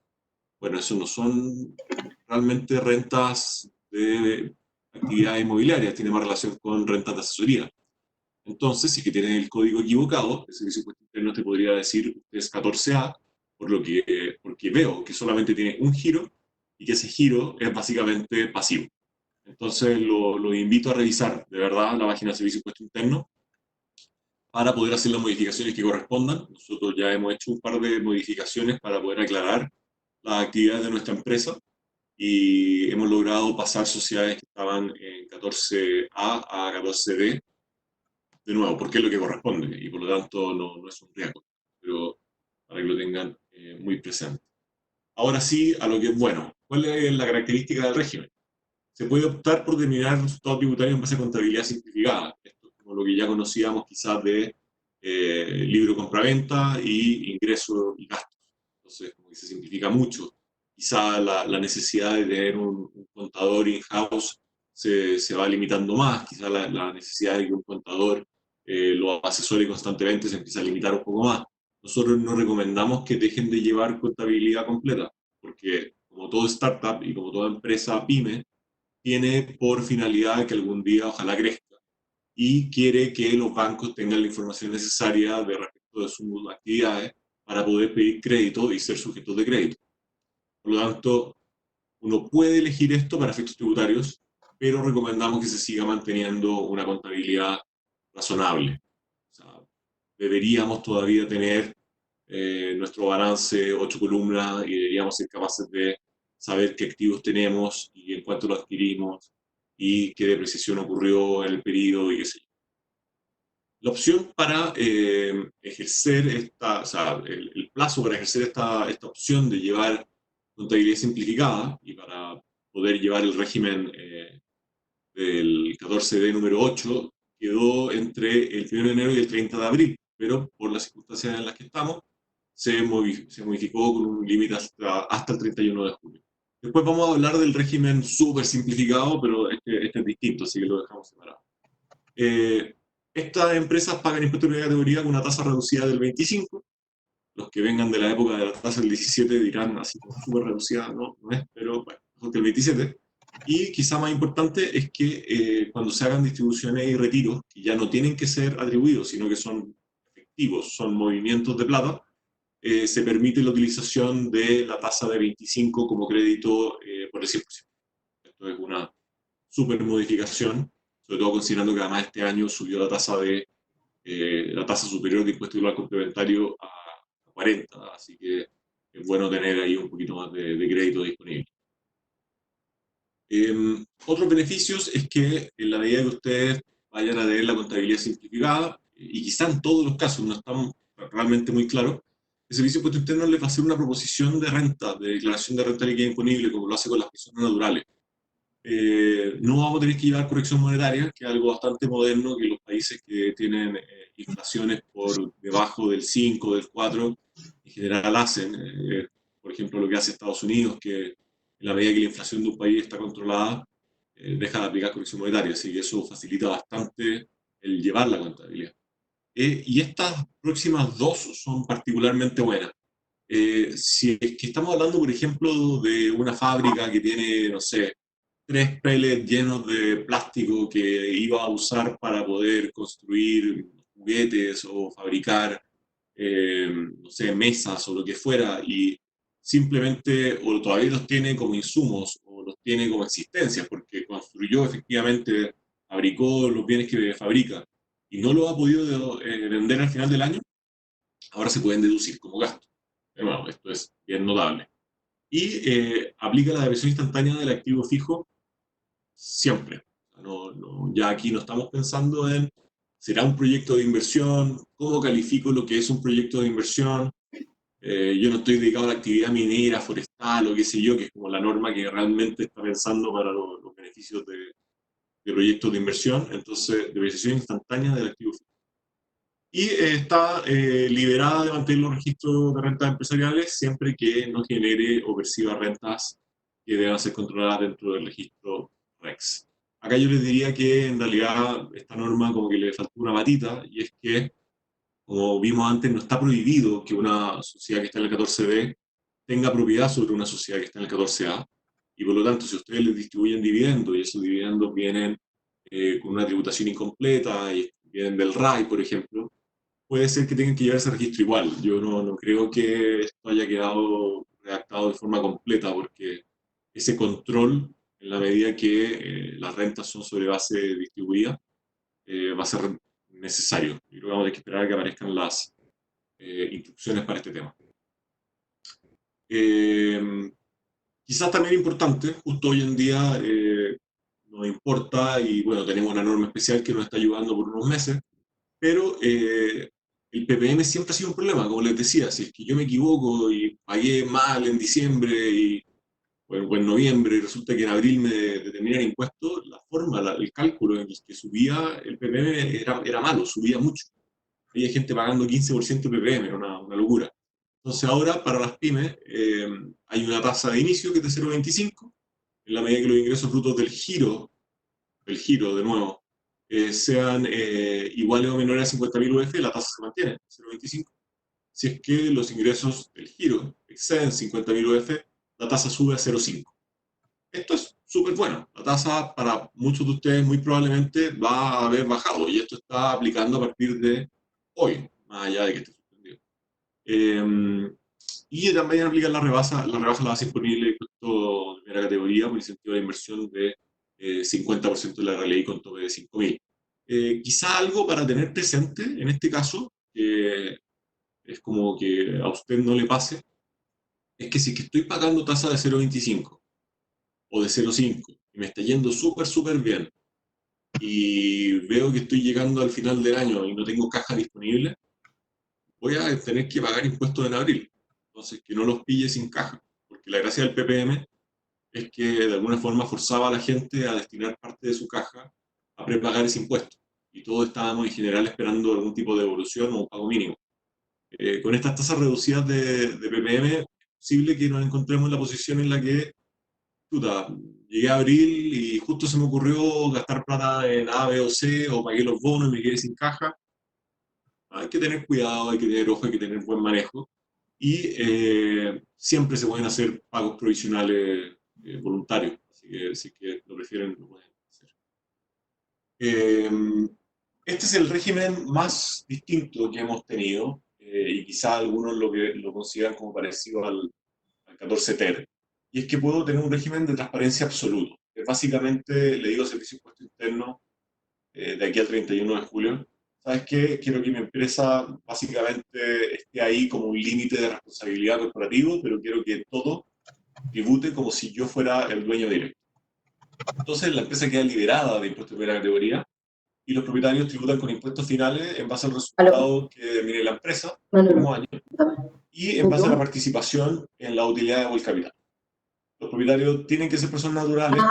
bueno, eso no son realmente rentas de actividad inmobiliaria, tiene más relación con rentas de asesoría. Entonces, si es que tienen el código equivocado, el Servicio de Impuesto Interno te podría decir usted es 14A, porque veo que solamente tiene un giro y que ese giro es básicamente pasivo. Entonces, lo invito a revisar de verdad la página de Servicio de Impuesto Interno para poder hacer las modificaciones que correspondan. Nosotros ya hemos hecho un par de modificaciones para poder aclarar las actividades de nuestra empresa y hemos logrado pasar sociedades que estaban en 14A a 14D de nuevo, porque es lo que corresponde y por lo tanto no es un riesgo, pero para que lo tengan muy presente. Ahora sí, a lo que es bueno. ¿Cuál es la característica del régimen? Se puede optar por determinar el resultado tributario en base a contabilidad simplificada. Esto es como lo que ya conocíamos quizás de libro compraventa y ingresos y gastos. Entonces, como que se simplifica mucho. Quizá la necesidad de tener un contador in-house se va limitando más. Quizá la necesidad de que un contador lo asesore constantemente se empieza a limitar un poco más. Nosotros no recomendamos que dejen de llevar contabilidad completa, porque como todo startup y como toda empresa pyme, tiene por finalidad que algún día ojalá crezca y quiere que los bancos tengan la información necesaria de respecto de sus actividades para poder pedir crédito y ser sujetos de crédito. Por lo tanto, uno puede elegir esto para efectos tributarios, pero recomendamos que se siga manteniendo una contabilidad razonable. O sea, deberíamos todavía tener nuestro balance 8 columnas y deberíamos ser capaces de saber qué activos tenemos y en cuánto lo adquirimos y qué depreciación ocurrió en el periodo y qué sé yo. La opción para ejercer o sea, el plazo para ejercer esta opción de llevar contabilidad simplificada y para poder llevar el régimen del 14D número 8 quedó entre el 1 de enero y el 30 de abril, pero por las circunstancias en las que estamos, se modificó con un límite hasta el 31 de julio. Después vamos a hablar del régimen súper simplificado, pero este es distinto, así que lo dejamos separado. Estas empresas pagan impuestos de categoría con una tasa reducida del 25%. Los que vengan de la época de la tasa del 17 dirán así como súper reducida, no es, pero bueno, mejor que el 27%. Y quizá más importante es que cuando se hagan distribuciones y retiros, que ya no tienen que ser atribuidos, sino que son efectivos, son movimientos de plata, se permite la utilización de la tasa de 25 como crédito por el 100%. Esto es una súper modificación, sobre todo considerando que además este año subió la tasa superior de impuesto global complementario a 40, así que es bueno tener ahí un poquito más de crédito disponible. Otros beneficios es que en la medida que ustedes vayan a tener la contabilidad simplificada, y quizá en todos los casos no estamos realmente muy claros, el Servicio de Impuesto Interno les va a hacer una proposición de renta, de declaración de renta líquida imponible, como lo hace con las personas naturales. No vamos a tener que llevar corrección monetaria, que es algo bastante moderno, que los países que tienen inflaciones por debajo del 5, del 4, en general hacen. Por ejemplo, lo que hace Estados Unidos, que en la medida que la inflación de un país está controlada, deja de aplicar corrección monetaria, así que eso facilita bastante el llevar la contabilidad. Y estas próximas dos son particularmente buenas. Si es que estamos hablando, por ejemplo, de una fábrica que tiene, no sé, 3 pellets llenos de plástico que iba a usar para poder construir juguetes o fabricar, no sé, mesas o lo que fuera, y simplemente o todavía los tiene como insumos o los tiene como existencias, porque construyó efectivamente, fabricó los bienes que fabrica y no los ha podido vender al final del año, ahora se pueden deducir como gasto. De nuevo, esto es bien notable. Y aplica la depreciación instantánea del activo fijo siempre. Ya aquí no estamos pensando en, ¿será un proyecto de inversión? ¿Cómo califico lo que es un proyecto de inversión? Yo no estoy dedicado a la actividad minera, forestal o qué sé yo, que es como la norma que realmente está pensando para los beneficios beneficios de proyectos de inversión, entonces depreciación instantánea del activo fijo. Y está liberada de mantener los registros de rentas empresariales siempre que no genere o perciba rentas que deban ser controladas dentro del registro REX. Acá yo les diría que en realidad esta norma como que le faltó una patita, y es que, como vimos antes, no está prohibido que una sociedad que está en el 14B tenga propiedad sobre una sociedad que está en el 14A, y por lo tanto, si ustedes les distribuyen dividendos y esos dividendos vienen con una tributación incompleta y vienen del RAI, por ejemplo, puede ser que tengan que llevar ese registro igual. Yo no creo que esto haya quedado redactado de forma completa, porque ese control, en la medida que las rentas son sobre base distribuida, va a ser necesario. Y creo que vamos a tener que esperar a que aparezcan las instrucciones para este tema. Quizás también importante, justo hoy en día nos importa, y bueno, tenemos una norma especial que nos está ayudando por unos meses, pero el PPM siempre ha sido un problema, como les decía. Si es que yo me equivoco y pagué mal en diciembre o en noviembre, y resulta que en abril me determinan impuestos, la forma, el cálculo en el que subía el PPM era malo, subía mucho. Había gente pagando 15% de PPM, era una locura. Entonces ahora, para las pymes, hay una tasa de inicio que es de 0,25, en la medida que los ingresos frutos del giro, de nuevo, sean iguales o menores a 50.000 UF, la tasa se mantiene, 0,25. Si es que los ingresos del giro exceden 50.000 UF, la tasa sube a 0,5. Esto es súper bueno. La tasa para muchos de ustedes muy probablemente va a haber bajado, y esto está aplicando a partir de hoy, más allá de que esté suspendido. Y también aplican la rebaja a la base imponible de impuesto de primera categoría por incentivo de inversión de 50% de la RLI con tope de 5.000. Quizá algo para tener presente en este caso, que es como que a usted no le pase, es que si que estoy pagando tasa de 0,25 o de 0,5 y me está yendo súper bien, y veo que estoy llegando al final del año y no tengo caja disponible, voy a tener que pagar impuestos en abril. Entonces, que no los pille sin caja, porque la gracia del PPM es que de alguna forma forzaba a la gente a destinar parte de su caja a prepagar ese impuesto. Y todos estábamos en general esperando algún tipo de devolución o un pago mínimo. Con estas tasas reducidas de PPM, es posible que nos encontremos en la posición en la que, puta, llegué a abril y justo se me ocurrió gastar plata en A, B o C, o pagué los bonos y me quedé sin caja. Hay que tener cuidado, hay que tener ojo, hay que tener buen manejo. Y siempre se pueden hacer pagos provisionales voluntarios, así que si que lo prefieren, lo pueden hacer. Este es el régimen más distinto que hemos tenido, y quizá algunos lo consideran como parecido al 14 TER, y es que puedo tener un régimen de transparencia absoluto. Básicamente le digo al Servicio de Impuesto Interno de aquí al 31 de julio, ¿sabes qué? Quiero que mi empresa básicamente esté ahí como un límite de responsabilidad corporativo, pero quiero que todo tribute como si yo fuera el dueño directo. Entonces la empresa queda liberada de impuestos de primera categoría, y los propietarios tributan con impuestos finales en base al resultado que determine la empresa el mismo año, y en base a la participación en la utilidad o el capital. Los propietarios tienen que ser personas naturales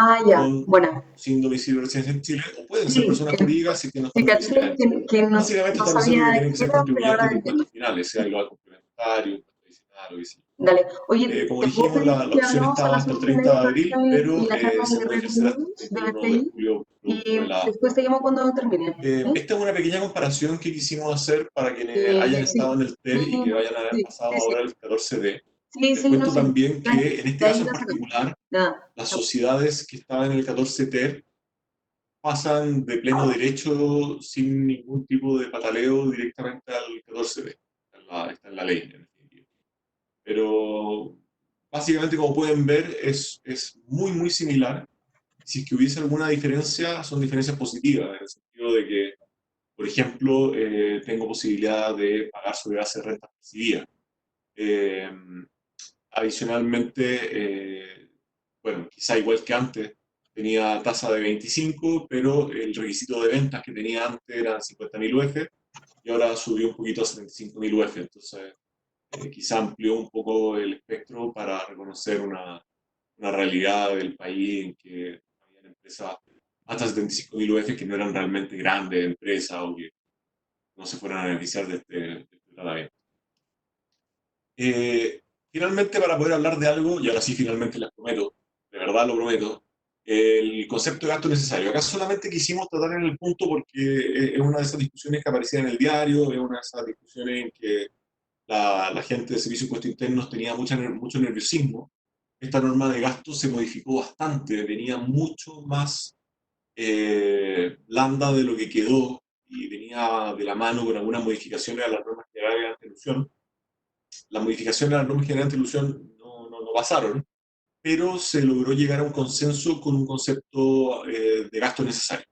sin domicilio o residencia en Chile, o pueden ser personas jurídicas si que no están domiciliadas. Básicamente están diciendo que tienen que ser contribuyentes de impuestos finales, sea igual complementario, impuesto adicional o que sea. Dale. Oye, como dijimos, la opción estaba hasta el 30 de abril, pero se puede ejercer hasta el 31 de julio. Y después seguimos cuando termine. Esta es una pequeña comparación que quisimos hacer para quienes hayan estado en el TER y que vayan a haber pasado ahora el 14D. Les cuento también que en este caso en particular, las sociedades que estaban en el 14 TER pasan de pleno derecho sin ningún tipo de pataleo directamente al 14D. Está en la ley, en definitiva. Pero básicamente, como pueden ver, es muy similar. Si es que hubiese alguna diferencia, son diferencias positivas, en el sentido de que, por ejemplo, tengo posibilidad de pagar sobre base de rentas percibidas. Adicionalmente, bueno, quizá igual que antes, tenía tasa de 25, pero el requisito de ventas que tenía antes era 50.000 UF, y ahora subió un poquito a 75.000 UF. Entonces, quizá amplió un poco el espectro para reconocer una realidad del país en que había empresas empresas hasta 75.000 UF que no eran realmente grandes empresas o que no se fueran a beneficiar de este tratamiento. Finalmente, para poder hablar de algo, y ahora sí finalmente les prometo, de verdad lo prometo, el concepto de gasto necesario. Acá solamente quisimos tratar en el punto porque es una de esas discusiones que aparecían en el diario, es una de esas discusiones en que la gente de Servicio de Impuestos Internos tenía mucho nerviosismo. Esta norma de gasto se modificó bastante, venía mucho más blanda de lo que quedó y venía de la mano con algunas modificaciones a las normas generales de antiilusión. Las modificaciones a las normas generales de antiilusión no pasaron, pero se logró llegar a un consenso con un concepto de gasto necesario.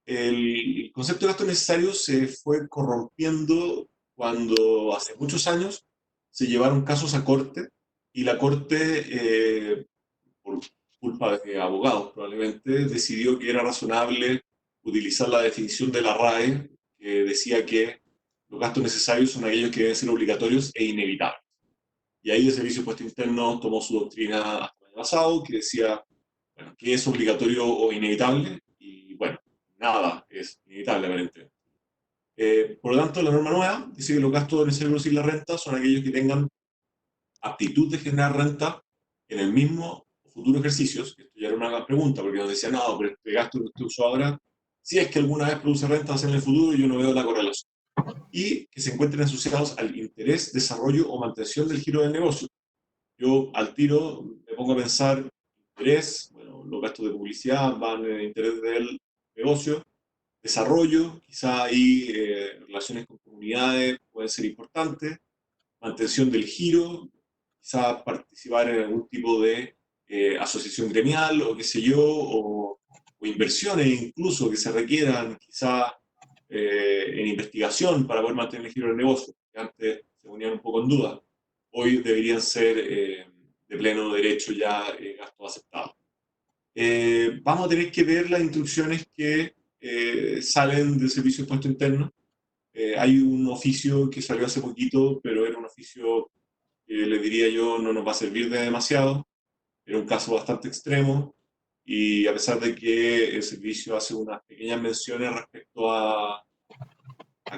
El concepto de gasto necesario se fue corrompiendo cuando hace muchos años se llevaron casos a corte y la corte, por culpa de abogados probablemente, decidió que era razonable utilizar la definición de la RAE que decía que los gastos necesarios son aquellos que deben ser obligatorios e inevitables. Y ahí el Servicio de Impuestos Internos tomó su doctrina hasta el año pasado, que decía, bueno, ¿qué es obligatorio o inevitable? Y bueno, nada es inevitable aparentemente. Por lo tanto, la norma nueva dice que los gastos necesarios para producir la renta son aquellos que tengan aptitud de generar renta en el mismo futuro ejercicios, que esto ya era una pregunta, porque nos decían, no, pero este gasto que usted usó ahora, si es que alguna vez produce renta en el futuro, yo no veo la correlación. Y que se encuentren asociados al interés, desarrollo o mantención del giro del negocio. Yo al tiro me pongo a pensar, interés, bueno, los gastos de publicidad van en el interés del negocio, desarrollo, quizá ahí relaciones con comunidades pueden ser importantes, mantención del giro, quizá participar en algún tipo de asociación gremial o qué sé yo, o inversiones incluso que se requieran quizá en investigación para poder mantener el giro del negocio, que antes se ponían un poco en duda. Hoy deberían ser de pleno derecho ya gastos aceptados. Vamos a tener que ver las instrucciones que salen del Servicio de Impuestos Internos. Hay un oficio que salió hace poquito, pero era un oficio que les diría yo no nos va a servir de demasiado. Era un caso bastante extremo y a pesar de que el servicio hace unas pequeñas menciones respecto a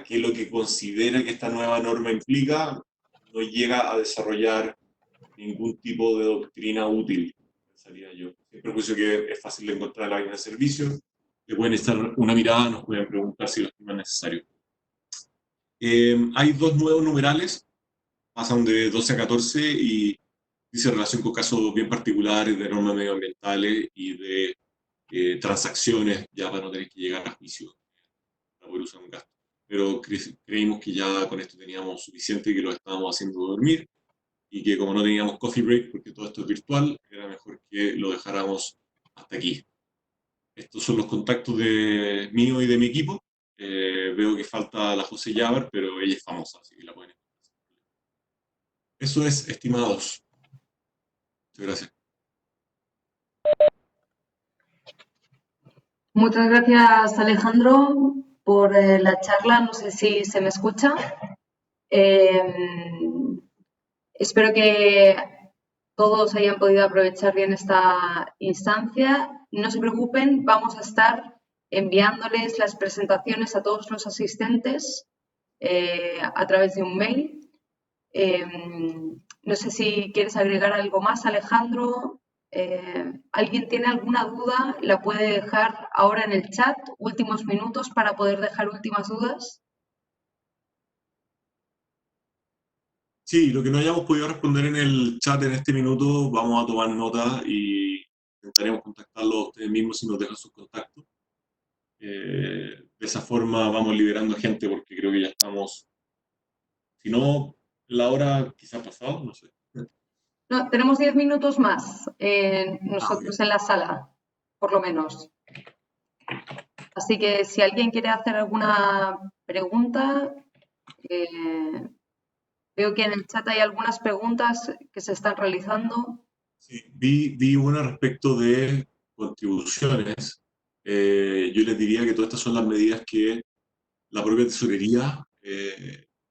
qué es lo que considera que esta nueva norma implica, no llega a desarrollar ningún tipo de doctrina útil, pensaría yo. Siempre pienso que es fácil de encontrar en la página de servicio, le pueden echar una mirada, nos pueden preguntar si lo estiman necesario. Hay dos nuevos numerales, pasan de 12 a 14 y dice relación con casos bien particulares de normas medioambientales y de transacciones, ya para no tener que llegar a juicio para poder usar un gasto. Pero creímos que ya con esto teníamos suficiente y que lo estábamos haciendo dormir y que como no teníamos coffee break, porque todo esto es virtual, era mejor que lo dejáramos hasta aquí. Estos son los contactos de mío y de mi equipo. Veo que falta la José Llavar, pero ella es famosa, así que la pueden encontrar. Eso es, estimados. Muchas gracias. Muchas gracias, Alejandro, por la charla. No sé si se me escucha. Espero que todos hayan podido aprovechar bien esta instancia. No se preocupen, vamos a estar enviándoles las presentaciones a todos los asistentes a través de un mail. No sé si quieres agregar algo más, Alejandro. ¿Alguien tiene alguna duda? La puede dejar ahora en el chat, últimos minutos para poder dejar últimas dudas. Sí, lo que no hayamos podido responder en el chat en este minuto, vamos a tomar nota y intentaremos contactarlos a ustedes mismos si nos dejan sus contactos. De esa forma vamos liberando gente porque creo que ya estamos, si no, la hora quizá pasado, no sé. No, tenemos 10 minutos más nosotros en la sala, por lo menos. Así que si alguien quiere hacer alguna pregunta, veo que en el chat hay algunas preguntas que se están realizando. Sí, vi una respecto de contribuciones. Yo les diría que todas estas son las medidas que la propia tesorería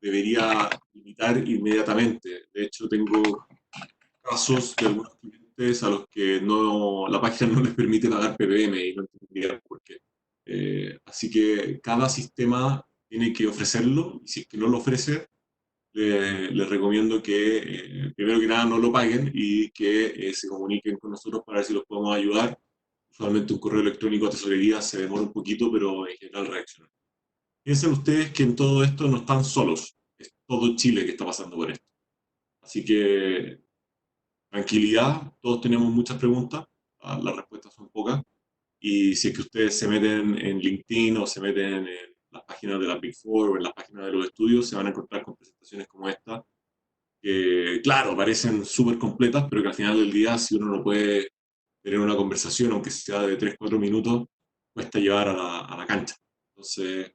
debería limitar inmediatamente. De hecho, tengo casos de algunos clientes ustedes a los que la página no les permite pagar PPM y no entendían por qué. Así que cada sistema tiene que ofrecerlo, y si es que no lo ofrece, les recomiendo que primero que nada no lo paguen y que se comuniquen con nosotros para ver si los podemos ayudar. Usualmente un correo electrónico a tesorería se demora un poquito, pero en general reacciona. Piensen ustedes que en todo esto no están solos, es todo Chile que está pasando por esto. Así que tranquilidad, todos tenemos muchas preguntas, las respuestas son pocas, y si es que ustedes se meten en LinkedIn o se meten en las páginas de la Big Four o en las páginas de los estudios, se van a encontrar con presentaciones como esta, que claro, parecen súper completas, pero que al final del día, si uno no puede tener una conversación, aunque sea de 3-4 minutos, cuesta llevar a la cancha. Entonces,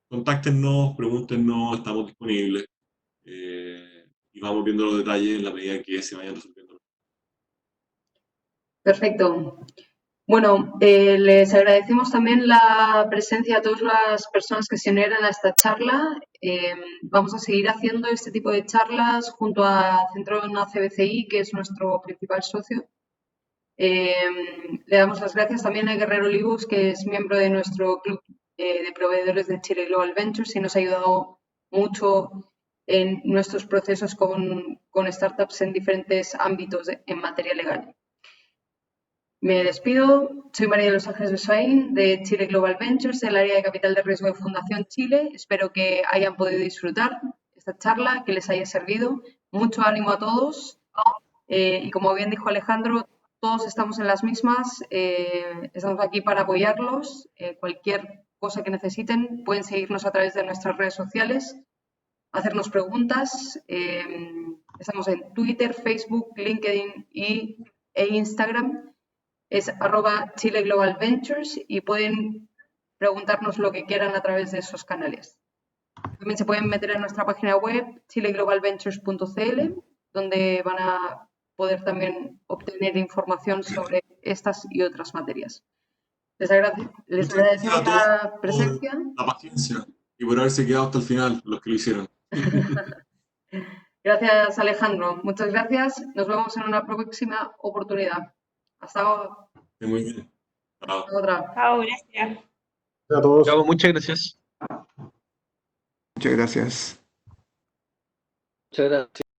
contáctenos, pregúntenos, estamos disponibles, y vamos viendo los detalles en la medida que se vayan resolviendo. Perfecto. Bueno, les agradecemos también la presencia de todas las personas que se unieron a esta charla. Vamos a seguir haciendo este tipo de charlas junto a Centrona CBCI, que es nuestro principal socio. Le damos las gracias también a Guerrero Olivos, que es miembro de nuestro club de proveedores de Chile Global Ventures y nos ha ayudado mucho en nuestros procesos con startups en diferentes ámbitos en materia legal. Me despido. Soy María de los Ángeles Besoain, de Chile Global Ventures, del área de capital de riesgo de Fundación Chile. Espero que hayan podido disfrutar esta charla, que les haya servido. Mucho ánimo a todos. Y como bien dijo Alejandro, todos estamos en las mismas. Estamos aquí para apoyarlos. Cualquier cosa que necesiten, pueden seguirnos a través de nuestras redes sociales, hacernos preguntas. Estamos en Twitter, Facebook, LinkedIn e Instagram. Es @Chile Global Ventures y pueden preguntarnos lo que quieran a través de esos canales. También se pueden meter en nuestra página web chileglobalventures.cl, donde van a poder también obtener información sobre estas y otras materias. Les agradecemos la presencia. Por la paciencia y por haberse quedado hasta el final, los que lo hicieron. Gracias, Alejandro. Muchas gracias. Nos vemos en una próxima oportunidad. Hasta Muy bien. Chao. otra. Chao, gracias. A todos. Chao, muchas gracias. Muchas gracias. Muchas gracias.